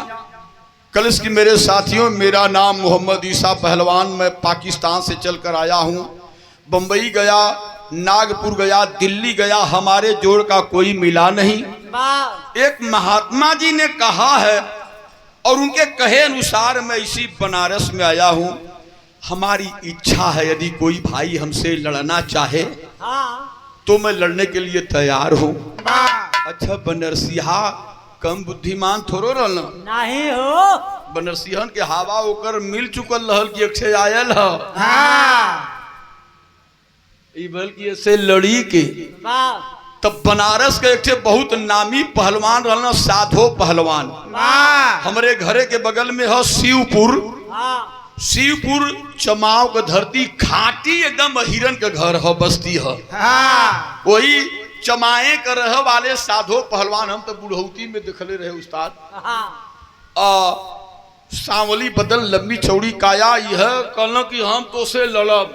कलिस की मेरे साथियों, मेरा नाम मोहम्मद ईसा पहलवान, मैं पाकिस्तान से चलकर आया हूँ। बंबई गया, नागपुर गया, दिल्ली गया, हमारे जोड़ का कोई मिला नहीं। एक महात्मा जी ने कहा है और उनके कहे अनुसार मैं इसी बनारस में आया हूँ। हमारी इच्छा है यदि कोई भाई हमसे लड़ना चाहे तो मैं लड़ने के लिए तैयार हूँ। अच्छा, बनरसिया कम बुद्धिमान थोड़ो रहल नहीं हो, बनरसियन के हवा ओकर मिल चुकल रहल कि अक्षय आयल है। बल्कि ऐसे लड़ी के तब बनारस के एक बहुत नामी पहलवान रहल, साधो पहलवान। हमारे घरे के बगल में है शिवपुर। शिवपुर चमाव के धरती, खाटी एकदम हिरन के घर है, बस्ती है। वही चमाए के रह वाले साधो पहलवान हम तो बुढ़ौती में देखले रहे उस्ताद। सांवली बदल, लंबी चौड़ी काया, यह कहना कि हम तो से लड़ब।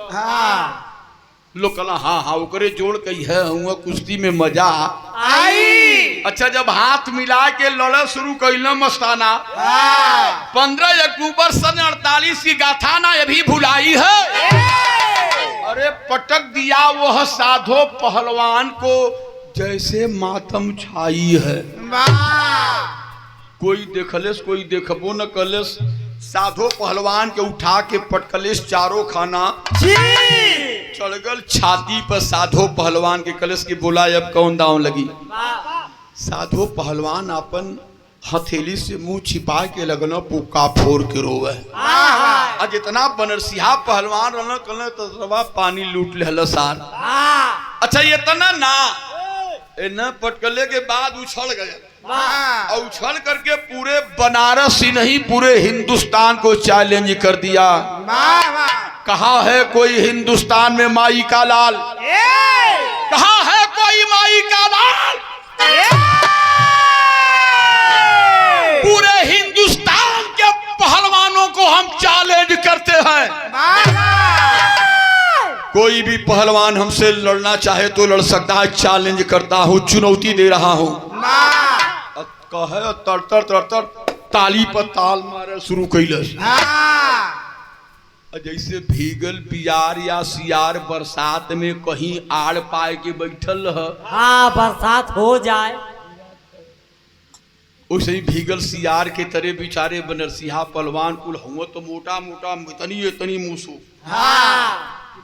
लोग कहला हाँ हाँ ओकरे जोड़ कही है, हुआ कुश्ती में मजा आई। अच्छा, जब हाथ मिला के लड़ शुरू कैल मस्ताना, 15 अक्टूबर सन 48 की गाथा ना ये भी भुलाई है। अरे पटक दिया वह साधो पहलवान को जैसे मातम छाई है। कोई देखलेस, कोई देखबो न कलेस। साधो पहलवान के उठा के पटकलेस चारों खाना, चढ़गल छाती पर साधो पहलवान के कलेस के बोला अब कौन दांव लगी। साधो पहलवान अपन हथेली से मुंह छिपा के लगना पुक्का फोड़ के रोवे। आज इतना बनरसिया पहलवान रहना कल तो पानी लूट ले सार। अच्छा, ये तना ना न पटकले के बाद उछल गए और उछल करके पूरे बनारस ही नहीं पूरे हिंदुस्तान को चैलेंज कर दिया। कहा है कोई हिंदुस्तान में माई का लाल? कहा है कोई माई का लाल? पूरे हिंदुस्तान के पहलवानों को हम चैलेंज करते हैं। कोई भी पहलवान हमसे लड़ना चाहे तो लड़ सकता है, चैलेंज करता हूँ, चुनौती दे रहा हूँ। कहे तड़तर तड़तर ताली पर ताल मारे शुरू कैलस। जैसे भीगल पियार या सियार बरसात में कहीं आड़ पाए के बैठल है, बरसात हो जाए वैसे ही भीगल सियार के तरह बेचारे बनरसिया पहलवान कुल हुआ तो मोटा मोटा इतनी मुसो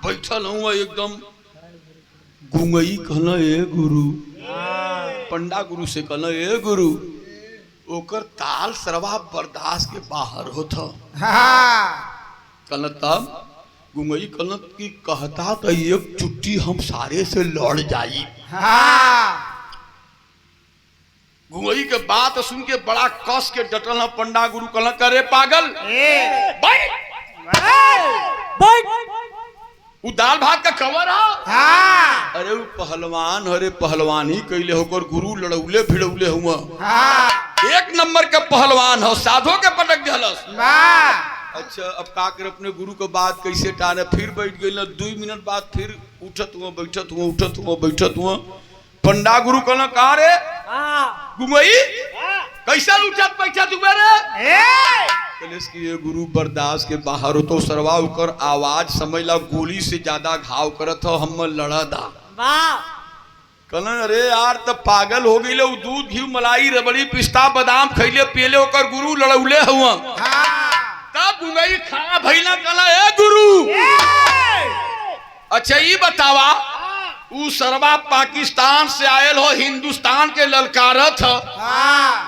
बैठल हुआ एकदम गुंगई। कहना ए गुरु, पंडा गुरु से कहना ए गुरु, ओकर ताल सरवा बर्दाश्त के बाहर होता। कहना तब गुंगई कहना कि कहता तो एक चुट्टी हम सारे से लड़ जाई। गुंगई के बात सुन के बड़ा कस के डटल है पंडा गुरु। कहना करे पागल, वो दाल भात का खबर है। अरे वो पहलवान, अरे पहलवान ही कैले होकर गुरु लड़ौले भिड़ौले हुआ। एक नंबर के पहलवान हो, साधो के पटक दिलस। अच्छा, अब का कर अपने गुरु को बात कैसे टारे? फिर बैठ गई ना, 2 मिनट बाद फिर उठत हुआ बैठत हुआ, उठत हुआ बैठत हुआ। पंडा गुरु कहना कहा रे गुमई कैसा उठत बैठत हुआ रे? कलेस की ये गुरु बर्दाश्त के बाहर हो तो सरवा उकर आवाज समझ ला गोली से ज्यादा घाव करत हो, हम लड़ा दा। कहलन अरे यार तब पागल हो गई दूध घी मलाई रबड़ी पिस्ता बादाम खैले पियले ओकर गुरु लड़ौले हुआ तब गुंगई खड़ा भइला कहला ए गुरु अच्छा ये बतावा उ सरवा पाकिस्तान से आयल हो हिंदुस्तान के ललकारत ह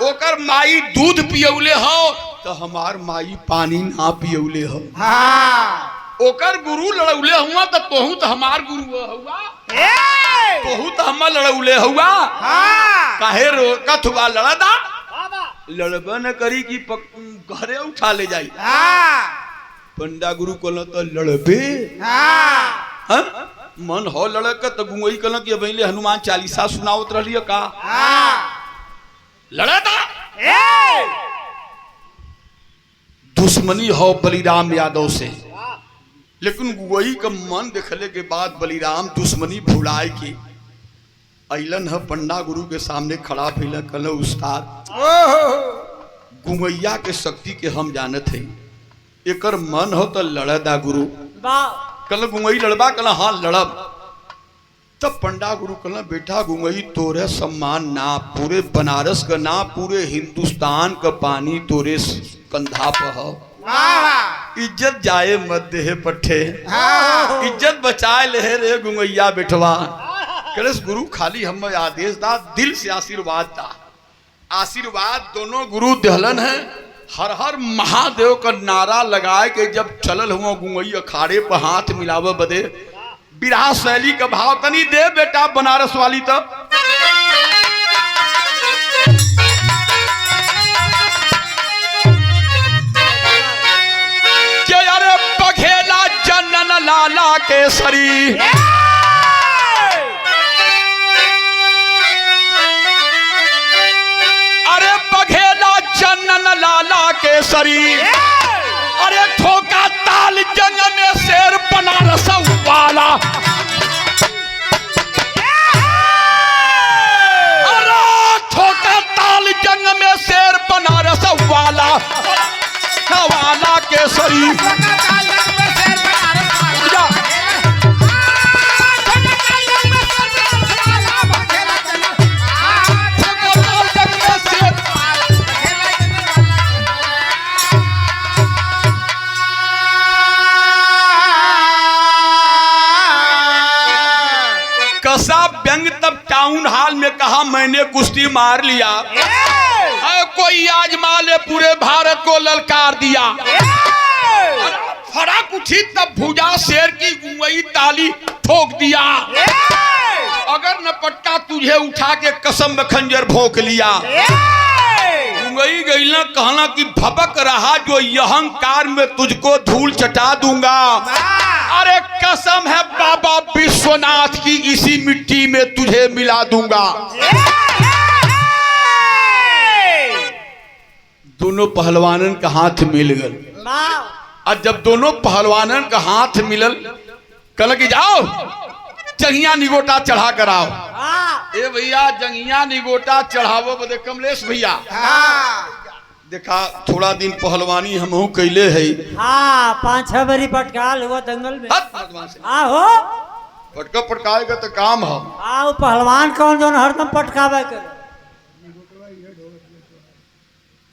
ओकर माई दूध पियौले हो तो हमार माई पानी ना पियौले हो ओकर गुरु लड़ौले हुआ तो तोहू तो हमार गुरु हुआ तोहू तो हम लड़ौले हुआ काहे रोकत हुआ लड़दा लड़बा न करी कि घरे उठा ले जाई पंडा गुरु कहल तो लड़बे मन हो लड़क तो गुंगई कहल कि अबले हनुमान चालीसा सुनावत रही का लड़दा दुश्मनी हो बलिराम यादव से लेकिन गुंगई का मन देखले के बाद बलिराम दुश्मनी भुलाए की अलन है पंडा गुरु के सामने खड़ा भइल कहल उस्ताद गुंगैया के शक्ति के हम जानत है एकर मन हो तो लड़दा गुरु कल गुंगई लड़बा कल हाँ लड़ब तब पंडा गुरु कल बेटा गुंगई तोरे सम्मान ना पूरे बनारस का ना पूरे हिंदुस्तान का पानी तोरे कंधा पर हो इज्जत जाए मत दे पट्टे इज्जत बचाए ले रे गुंगैया बेटवा कलश गुरु खाली हम आदेश दा दिल से आशीर्वाद दा आशीर्वाद दोनों गुरु दहलन है हर हर महादेव का नारा लगाए के जब चलल हुआ गुंगई अखाड़े पर हाथ मिलावे बदे बिरहा शैली का भाव तनी दे बेटा बनारस वाली तब के अरे पघेला जनन लाला केसरी अरे पघेला जनन लाला केसरी अरे ठोका ताल जंग में शेर बनारस वाला अरे ठोका ताल जंग में शेर बनारस वाला वाला केसरी व्यंग तब टाउन हॉल में कहा मैंने कुश्ती मार लिया कोई आजमा ले पूरे भारत को ललकार दिया फड़क उठी तब भुजा शेर की गुंगई ताली ठोक दिया अगर न पटका तुझे उठा के कसम में खंजर भोंक लिया गुंगई गई ना कहना कि भबक रहा जो अहंकार में तुझको धूल चटा दूंगा अरे कसम है बाबा विश्वनाथ की इसी मिट्टी में तुझे मिला दूंगा दोनों पहलवानन का हाथ मिल गए और जब दोनों पहलवानन का हाथ मिलल कल की जाओ जंगिया निगोटा चढ़ा कर आओ ए भैया जंगिया निगोटा चढ़ावो बदे कमलेश भैया देखा थोड़ा दिन पहलवानी हमहू कैले है 5-6 बारी पटकाल हुआ दंगल में हो पटका पटकाएगा तो काम है वो पहलवान कौन जो हरदम पटकावे करे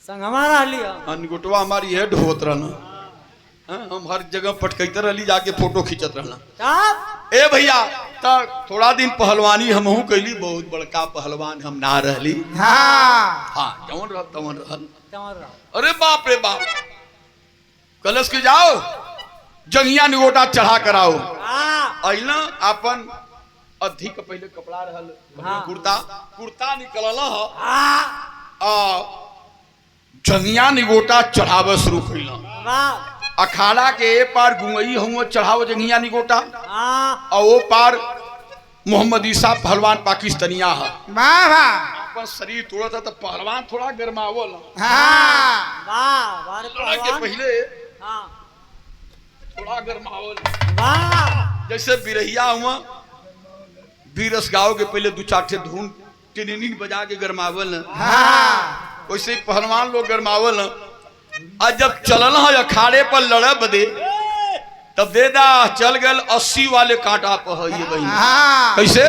संग हमारा लिया निगोटवा हमारी हेड होत रहना हम हर जगह पटकते रही जाके फोटो खींचत रहना ए भैया थोड़ा दिन पहलवानी हमहू कैली बहुत बड़का पहलवान हम ना रहली हाँ जवन रह तवन रहल अरे बाप रे बाप कलश के जाओ जंगिया निगोटा चढ़ा कर आओ अइला अपन अधिक पहले कपड़ा रहल कुर्ता कुर्ता निकलल जंगिया निगोटा चढ़ावे शुरू कैला अखाड़ा के ए पार गुंगई हुआ चढ़ाओ जंगिया निगोटा और वो पार मोहम्मद ईसा पहलवान पाकिस्तानिया है अपन शरीर तोड़ा था तो पहलवान थोड़ा गरमावल के पहले थोड़ा गरमावल जैसे बिरहिया हुआ बीरस गाँव के पहले 2-4 धुन टिनिन बजा के गरमावल वैसे पहलवान लोग गरमावल आज जब चलल है अखाड़े पर लड़े बदे तब दे दा चल गए 80 वाले कांटा पर है ये बहन कैसे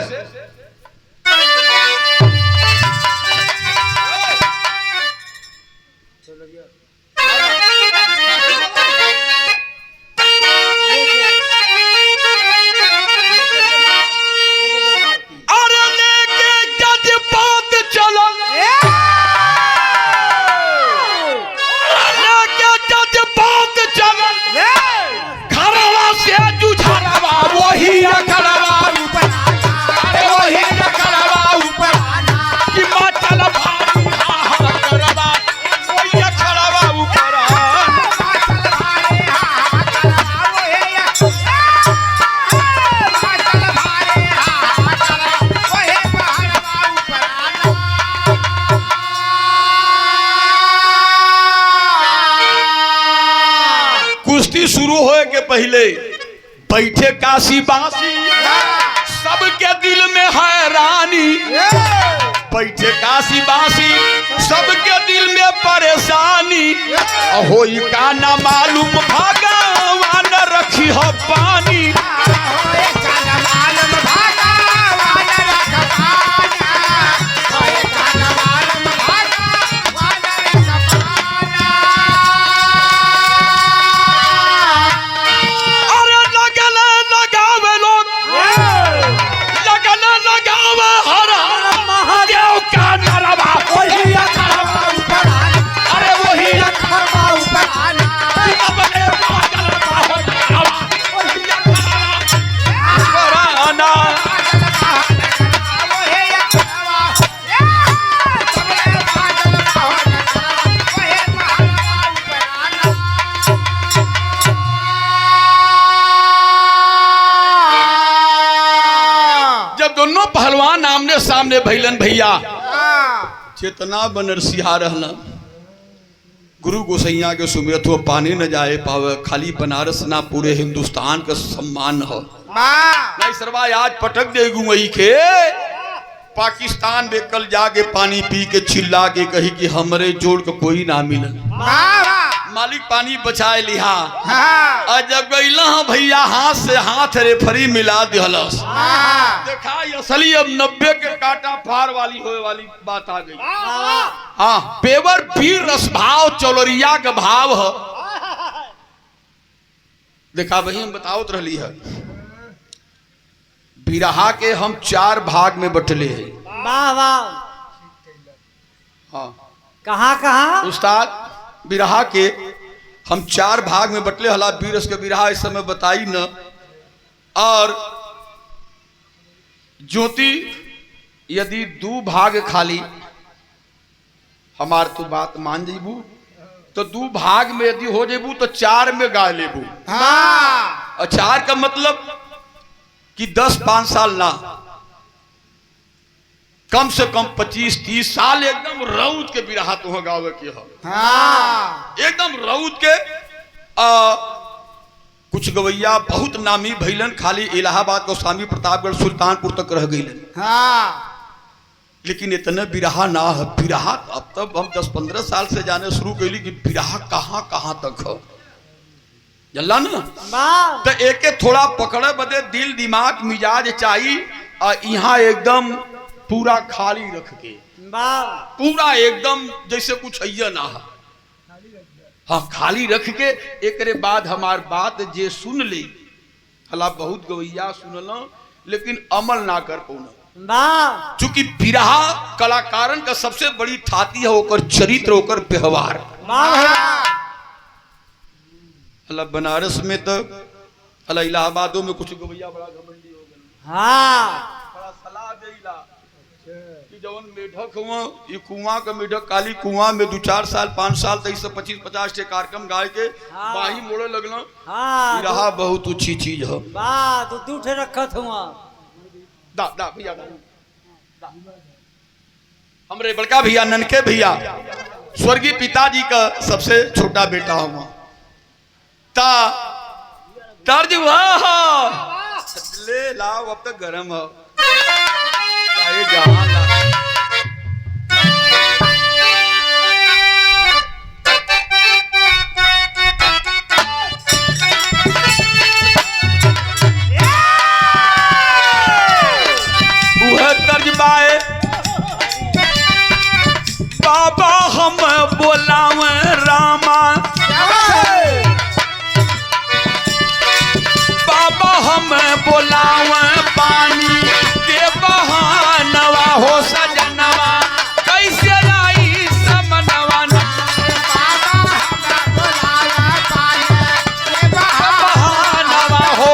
अरे लेके जज्बात चलल, लेके जज्बात चलल, घरवा से जुझारवा वही रखलवा ऊपर, अरे वही रखलवा ऊपर कि मातल भारी हाहा करवा वही रखलवा ऊपर। कुश्ती शुरू होए के पहले बैठे काशी बासी, सबके दिल में हैरानी, बैठे काशी बासी सबके दिल में परेशानी, होई का ना मालूम भगवान रखी हो पानी। अरे लगले लगावे लोग, लगले लगावे हर हर महादेव का नरवा वही रखलवा ऊपर, अरे वही रखलवा ऊपर अपने पागल का हो नरवा वही रखलवा ऊपर। जब दोनों पहलवान आमने सामने भैलन भैया, चेतना बनरसिया रहना, गुरु गोसैया के सुमिरत हो पानी न जाए पावे, खाली बनारस ना पूरे हिंदुस्तान का सम्मान हो। नहीं सरवा आज पटक दे गुई के पाकिस्तान में कल जाके पानी पी के चिल्ला के कही कि हमरे जोड़ के कोई ना मिलन, मालिक पानी बचाए लिहा। और जब गईला भैया हाथ से हाथ रेफरी मिला दिहलस, देखा ये असली अब 90 के काटा फार वाली होए वाली बात आ गई। हाँ पेवर वीर रसभाव चौलरिया का भाव है। देखा वही हम बताओ रहली है, बिरहा के हम 4 भाग में बटले हैं। वाह वाह, हाँ कहाँ कहाँ उस्ताद, बिरहा के हम 4 भाग में बटले हला, बीरस के बिरहा इस समय बताई न। और ज्योति यदि 2 भाग खाली हमार तो बात मान जेबू तो 2 भाग में यदि हो जेबू तो 4 में गा लेबू। और 4 का मतलब कि 10-5 साल ना, कम से कम 25-30 साल एकदम रौद के बिरहा तो गावे के हो। एकदम रौद के। कुछ गवैया बहुत नामी भैलन, खाली इलाहाबाद गोस्वामी प्रतापगढ़ सुल्तानपुर तक रह गईलन। लेकिन इतना बिरहा ना है। बिरहा अब तब हम 10-15 साल से जाने शुरू कैली कि बिरहा कहाँ कहाँ तक है, जल्ला ना। तो एक थोड़ा पकड़े बदे दिल दिमाग मिजाज चाहिए, और यहाँ एकदम पूरा खाली रख के, पूरा एकदम जैसे कुछ है ना है। हाँ खाली रख के एक बाद हमार बात जे सुन ले, हला बहुत गवैया सुनल लेकिन अमल ना कर पौना। चूंकि बिरहा कलाकारन का सबसे बड़ी थाती है होकर चरित्र, होकर व्यवहार। अल्लाह बनारस में तो अल्लाह इलाहाबादों में कुछ गवैया बड़ा घमंडी हो गए। बड़ा सलाह देला कि जवन मेढक हुआ ये कुआं का मेढक काली कुआं में 2-4 साल 5 साल 25-50 के कार्यक्रम गाय के बाही मोड़े लगना। बिरहा बहुत अच्छी चीज है। दू ठे रखत हुआ दा दा भैया दा। हमरे बड़का भैया ननके भैया स्वर्गीय पिताजी का सबसे छोटा बेटा हुआ ता तर्ज हुआ ले लाओ अब तक गरम हो जहां ला। वह तर्ज बाए बाबा हम बोलावे रामा बाबा हम बोलावे पानी के बहानवा हो सजनवा कैसे आई समनवा बहानवा हो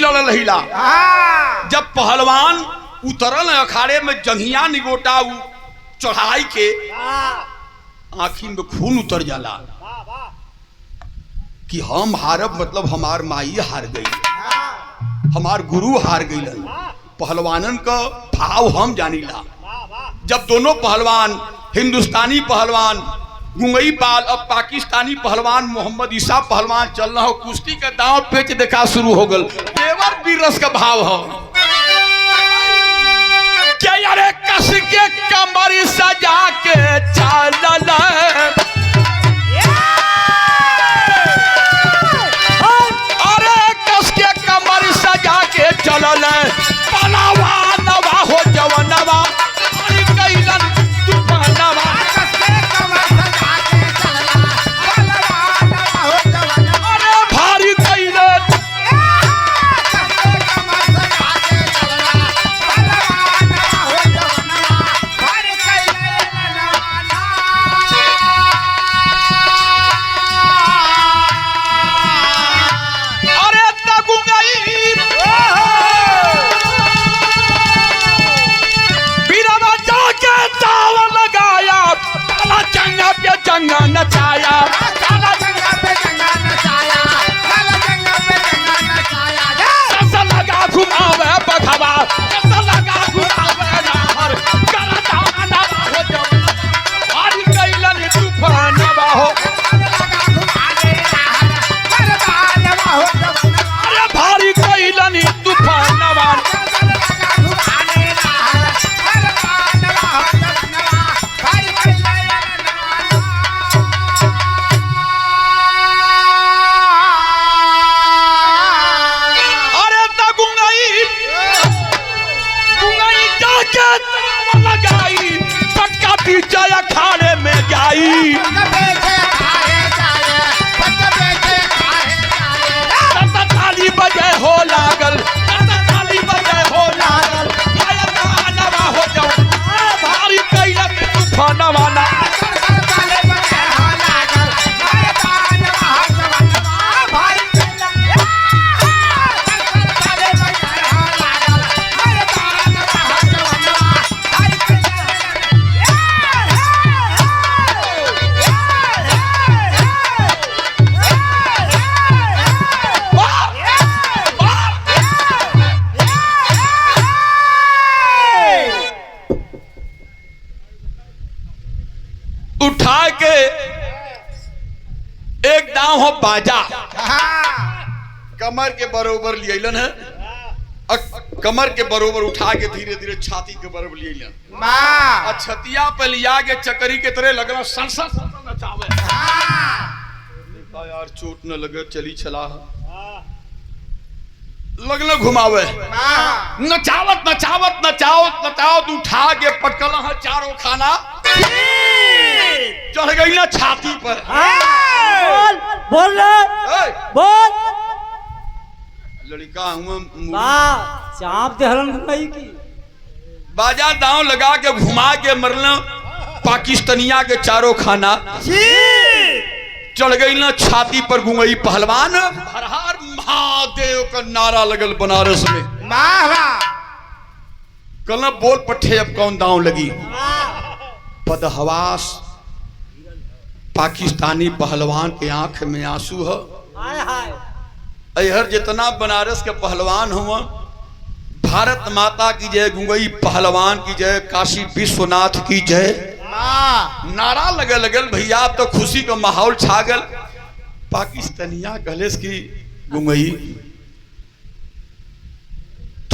लड़ल हिला जब पहलवान उतरल अखाड़े में जंघिया निगोटा चढ़ाई के आँखी में खून उतर जाला कि हम हारब मतलब हमार माई हार गई हमार गुरु हार गई पहलवानन का भाव हम जानीला जब दोनों पहलवान हिंदुस्तानी पहलवान गुंगई बाल अब पाकिस्तानी पहलवान मोहम्मद ईसा पहलवान चल रहा हो कुश्ती का दांव पेच देखा शुरू हो गल देवर बीरस का भाव हो क्या यारे कस के कमर सजा के चालल अरे कस के कमर सजा के चलल पलावा नवा हो जवनवा कैलन तूफानवा जंगा नचाया काला जंगा पे जंगा नचाया काला जंगा पे जंगा नचाया कैसा लगा घुमावे बघवा कैसा लगा घुमावे नाहर काला दाना हो जब हरी कैलन तूफानवा हो लगा घुमावे नाहर काला दाना हो जब अरे भारी कैलन तूफानवा जय अखाड़े में जाई ताली बजे हो लागल ताली बजे हो लागल हो जाओ भारी कैलन तूफानवा ना उठा के एक दांव हो बाजा कमर के बरोबर लियलन है कमर के बरोबर उठा के धीरे धीरे छाती के बरोबर लियलन और छतिया पे लिया के चकरी के तरह लगना संसद नचावे यार चोट न लगे चली चला लगना घुमावे नचावत नचावत नचावत नचावत उठा के पटकला है चारों खाना चढ़ गई ना छाती पर बोल बोल लड़का हुआ चाप दे हलन भाई की बाजा दांव लगा के घुमा के मरना पाकिस्तानिया के चारों खाना चढ़ गई ना छाती पर गुंगई पहलवान हर हर महादेव का नारा लगल बनारस में कल बोल पट्टे अब कौन दांव लगी बदहवास पाकिस्तानी पहलवान के आंख में आंसू है अहर जितना बनारस के पहलवान हुआ भारत माता की जय गुंगई पहलवान की जय काशी विश्वनाथ की जय नारा लगल लगल भैया तो खुशी का माहौल छा गल पाकिस्तानिया गलेस की गुंगई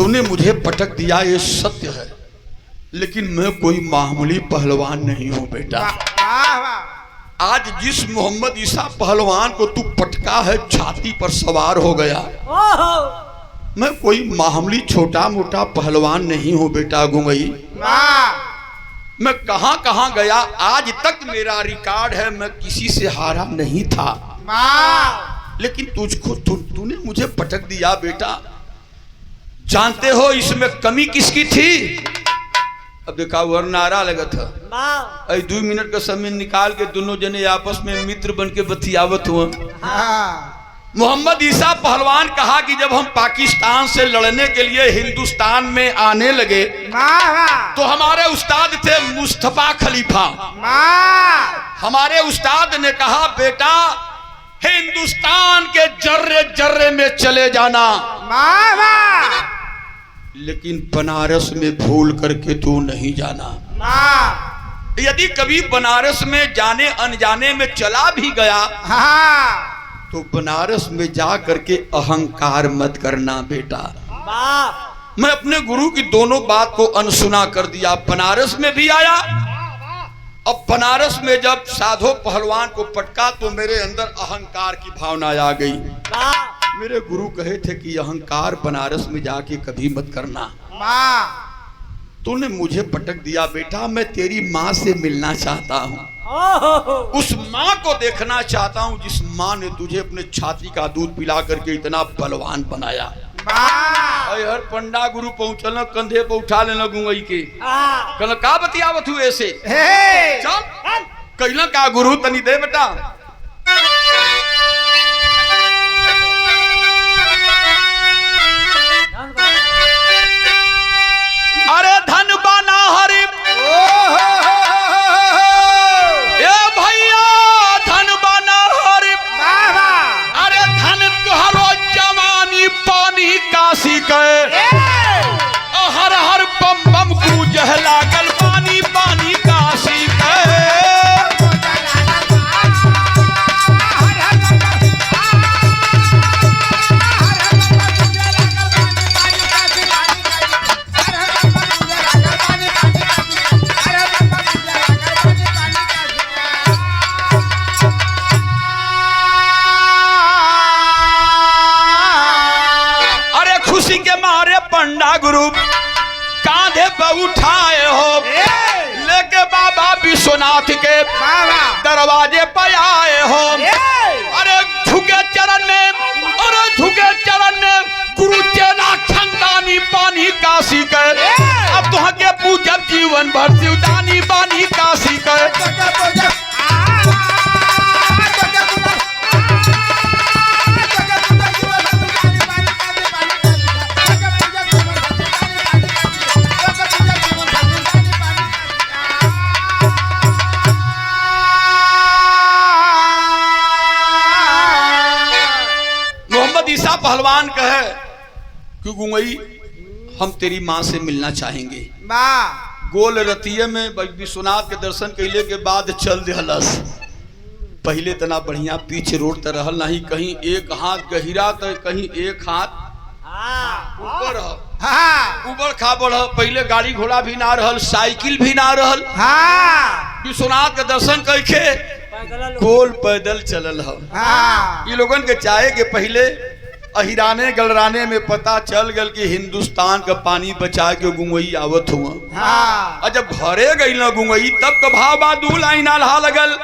तूने मुझे पटक दिया ये सत्य है, लेकिन मैं कोई मामूली पहलवान नहीं हूं बेटा। वाह वाह। आज जिस मोहम्मद ईसा पहलवान को तू पटका है, छाती पर सवार हो गया, ओहो मैं कोई मामूली छोटा मोटा पहलवान नहीं हूं बेटा गुंगई। वाह। मैं कहां कहां गया, आज तक मेरा रिकॉर्ड है, मैं किसी से हारा नहीं था। वाह। लेकिन तूने मुझे पटक दिया बेटा। जानते हो इसमें कमी किसकी थी? अब देखा वो नारा लगा था, वाह 2 मिनट का समय निकाल के दोनों जने आपस में मित्र बन के बतियावत हुआ। हाँ। मोहम्मद ईसा पहलवान कहा कि जब हम पाकिस्तान से लड़ने के लिए हिंदुस्तान में आने लगे वाह वाह। तो हमारे उस्ताद थे मुस्तफा खलीफा। वाह। हमारे उस्ताद ने कहा बेटा हिंदुस्तान के जर्रे जर्रे में चले जाना, वाह वाह। लेकिन बनारस में भूल करके तू नहीं जाना। वाह। यदि कभी बनारस में जाने अनजाने में चला भी गया हाँ। तो बनारस में जा करके अहंकार मत करना बेटा। वाह मैं अपने गुरु की दोनों बात को अनसुना कर दिया। बनारस में भी आया, अब बनारस में जब साधो पहलवान को पटका तो मेरे अंदर अहंकार की भावना आ गई। वाह मेरे गुरु कहे थे कि अहंकार बनारस में जाके कभी मत करना। वाह। तूने मुझे पटक दिया बेटा, मैं तेरी माँ से मिलना चाहता हूँ, ओहो उस माँ को देखना चाहता हूँ जिस माँ ने तुझे अपने छाती का दूध पिला करके इतना बलवान बनाया। वाह। अरे हर पंडा गुरु पहुंचल कंधे पर उठा लेना गुंगई के, वाह कल का बतियावत हुए ऐसे हे। चल कहला का गुरु तनी दे बेटा। अरे धन बाना हरि ए भैया धन बाना हरि, वाह वाह। अरे धन तुहरो जवानी पानी काशी के, हर हर बम बम कूजह लागल पानी पानी काशी के। अरे खुशी के मारे पंडा गुरु कांधे पर उठाए हो, लेके बाबा विश्वनाथ के दरवाजे पर आए हो। अरे झुके चरण में, अरे झुके चरण में गुरु चेला खंडानी पानी काशी कर, अब तो के पूजब जीवन भर शिवदानी पानी काशी कर। मोहम्मद ईसा पहलवान कहे कि गुंगई हम तेरी माँ से मिलना चाहेंगे। वाह। गोल रतिये में विश्वनाथ के दर्शन कैले के बाद चल दिहलस। पहले तना बढ़िया पीछे रोड तर रहल नहीं, कहीं एक हाथ गहिरा तो कहीं एक हाथ ऊपर उबड़ खाबड़। पहले गाड़ी घोड़ा भी ना रहल, साइकिल भी ना रहल। हाँ। विश्वनाथ के दर्शन करके गोल पैदल चलल हो। हाँ। ये लोगन के चाहे के पहले अहिराने गलराने में पता चल गल कि हिंदुस्तान का पानी बचा के गुंगई आवत हुआ। हाँ। और जब घरे गई ना गुंगई तब का भाव बा 2 लाइन आल्हा लगल।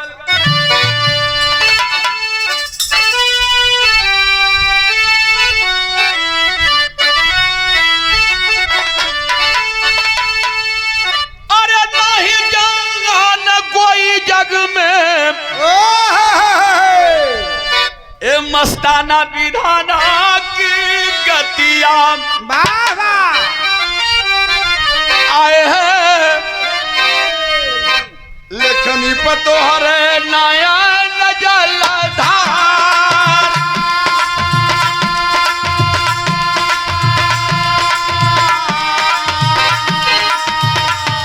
अरे नहीं जान कोई जग में ए मस्ताना विधाना की गतिया बाबा आए हैं लेखनी पतोहरे नया जलधार।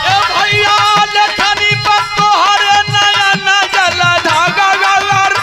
ए भैया लेखनी पतोहरे नया जलधार।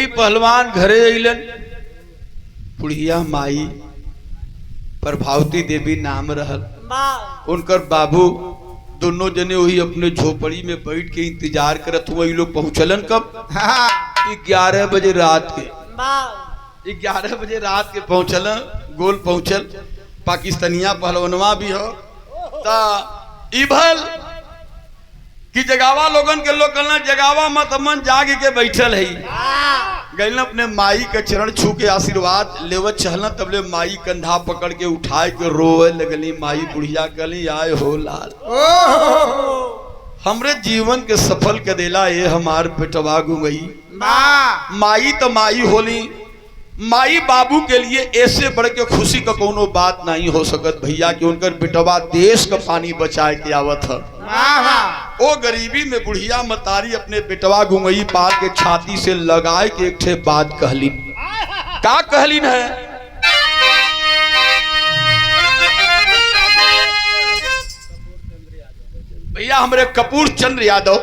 पहलवान घरे अइलन। बुढ़िया माई प्रभावती देवी नाम रहल। उनकर बाबू दोनों जने वही अपने झोपड़ी में बैठ के इंतजार करत हुए। लोग पहुंचलन कब? 11 बजे रात के। 11 बजे रात के पहुंचल। गोल पहुंचल। पाकिस्तानिया पहलवनवा भी हो ता इभल कि जगावा लोगन के लोग कहना जगावा मत, मन जाग के बैठल है। गैलन अपने माई के चरण छू के आशीर्वाद लेवत चहलन। तबले माई कंधा पकड़ के उठाए के रोए लगली। माई बुढ़िया कहली आए हो लाल, हमरे जीवन के सफल के देला ये हमार बेटवा गुंगई। माई तो माई होली। माई बाबू के लिए ऐसे बढ़ के खुशी का कोनो बात नहीं हो सकत भैया कि उनकर बेटवा देश का पानी बचाए के आवत है। ओ गरीबी में बुढ़िया मतारी अपने बेटवा गुंगई पाल के छाती से लगाए के एक ठे बात कहली। का कहलीन है? भैया हमरे कपूर चंद्र यादव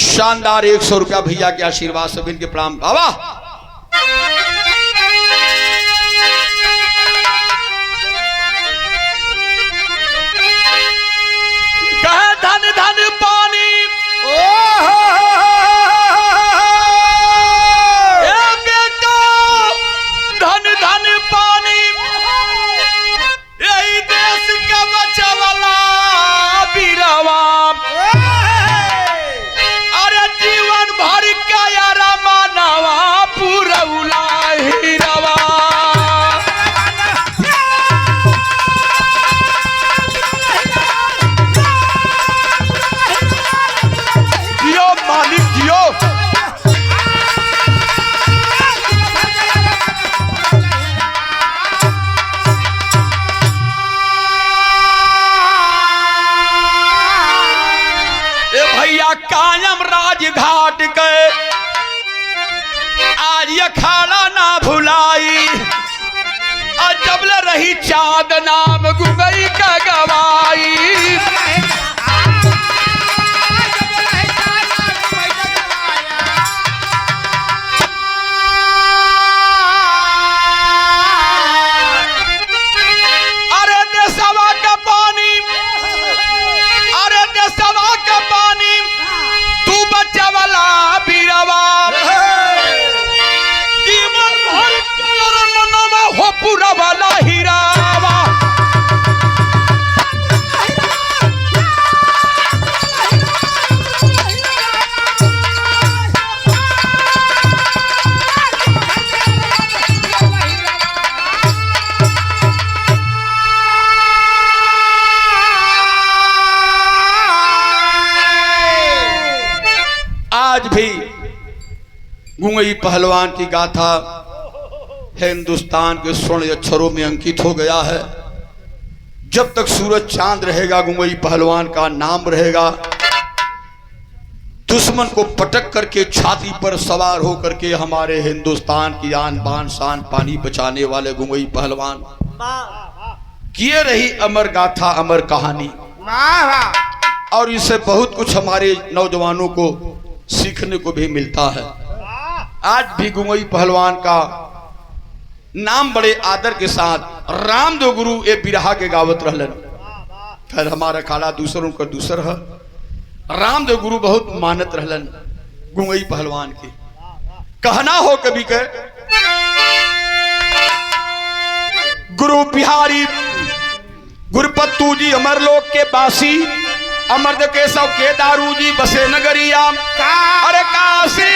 शानदार 100 रुपया भैया के आशीर्वाद से इनके प्रणाम। बाबा कहे धन धन पानी ए बेटा धन धन पानी यही देश का बचावला बीरवा। अरे जीवन भर का यारा मानवा पूरौला हीरवा। जियो मालिक जियो। भैया कायम राजघाट के आज अखाड़ा ना भुलाई। जबल रही चाँद नाम गुंगई का गवाई। अरे देशवा का पानी, अरे देशवा का पानी तू बचावला बीरवा। जीवन भर कर मनवा हो पूरा वाला हीरावा। आज भी गुंगई पहलवान की गाथा हिंदुस्तान के स्वर्ण अक्षरों में अंकित हो गया है। जब तक सूरज चांद रहेगा गुंगई पहलवान का नाम रहेगा। दुश्मन को पटक करके छाती पर सवार होकर के हमारे हिंदुस्तान की आन बान शान पानी बचाने वाले गुंगई पहलवान किए रही अमर गाथा अमर कहानी। और इससे बहुत कुछ हमारे नौजवानों को सीखने को भी मिलता है। आज भी गुंगई पहलवान का नाम बड़े आदर के साथ रामदेव गुरु ए बिरहा के गावत रहलन। खैर हमारा अखाड़ा दूसर उनका दूसर है। रामदेव गुरु बहुत मानत रहलन गुंगई पहलवान के। कहना हो कभी के गुरु बिहारी गुरपत्तू जी अमरलोक के बासी अमरद केशव के दारू जी बसे नगरिया। अरे काशी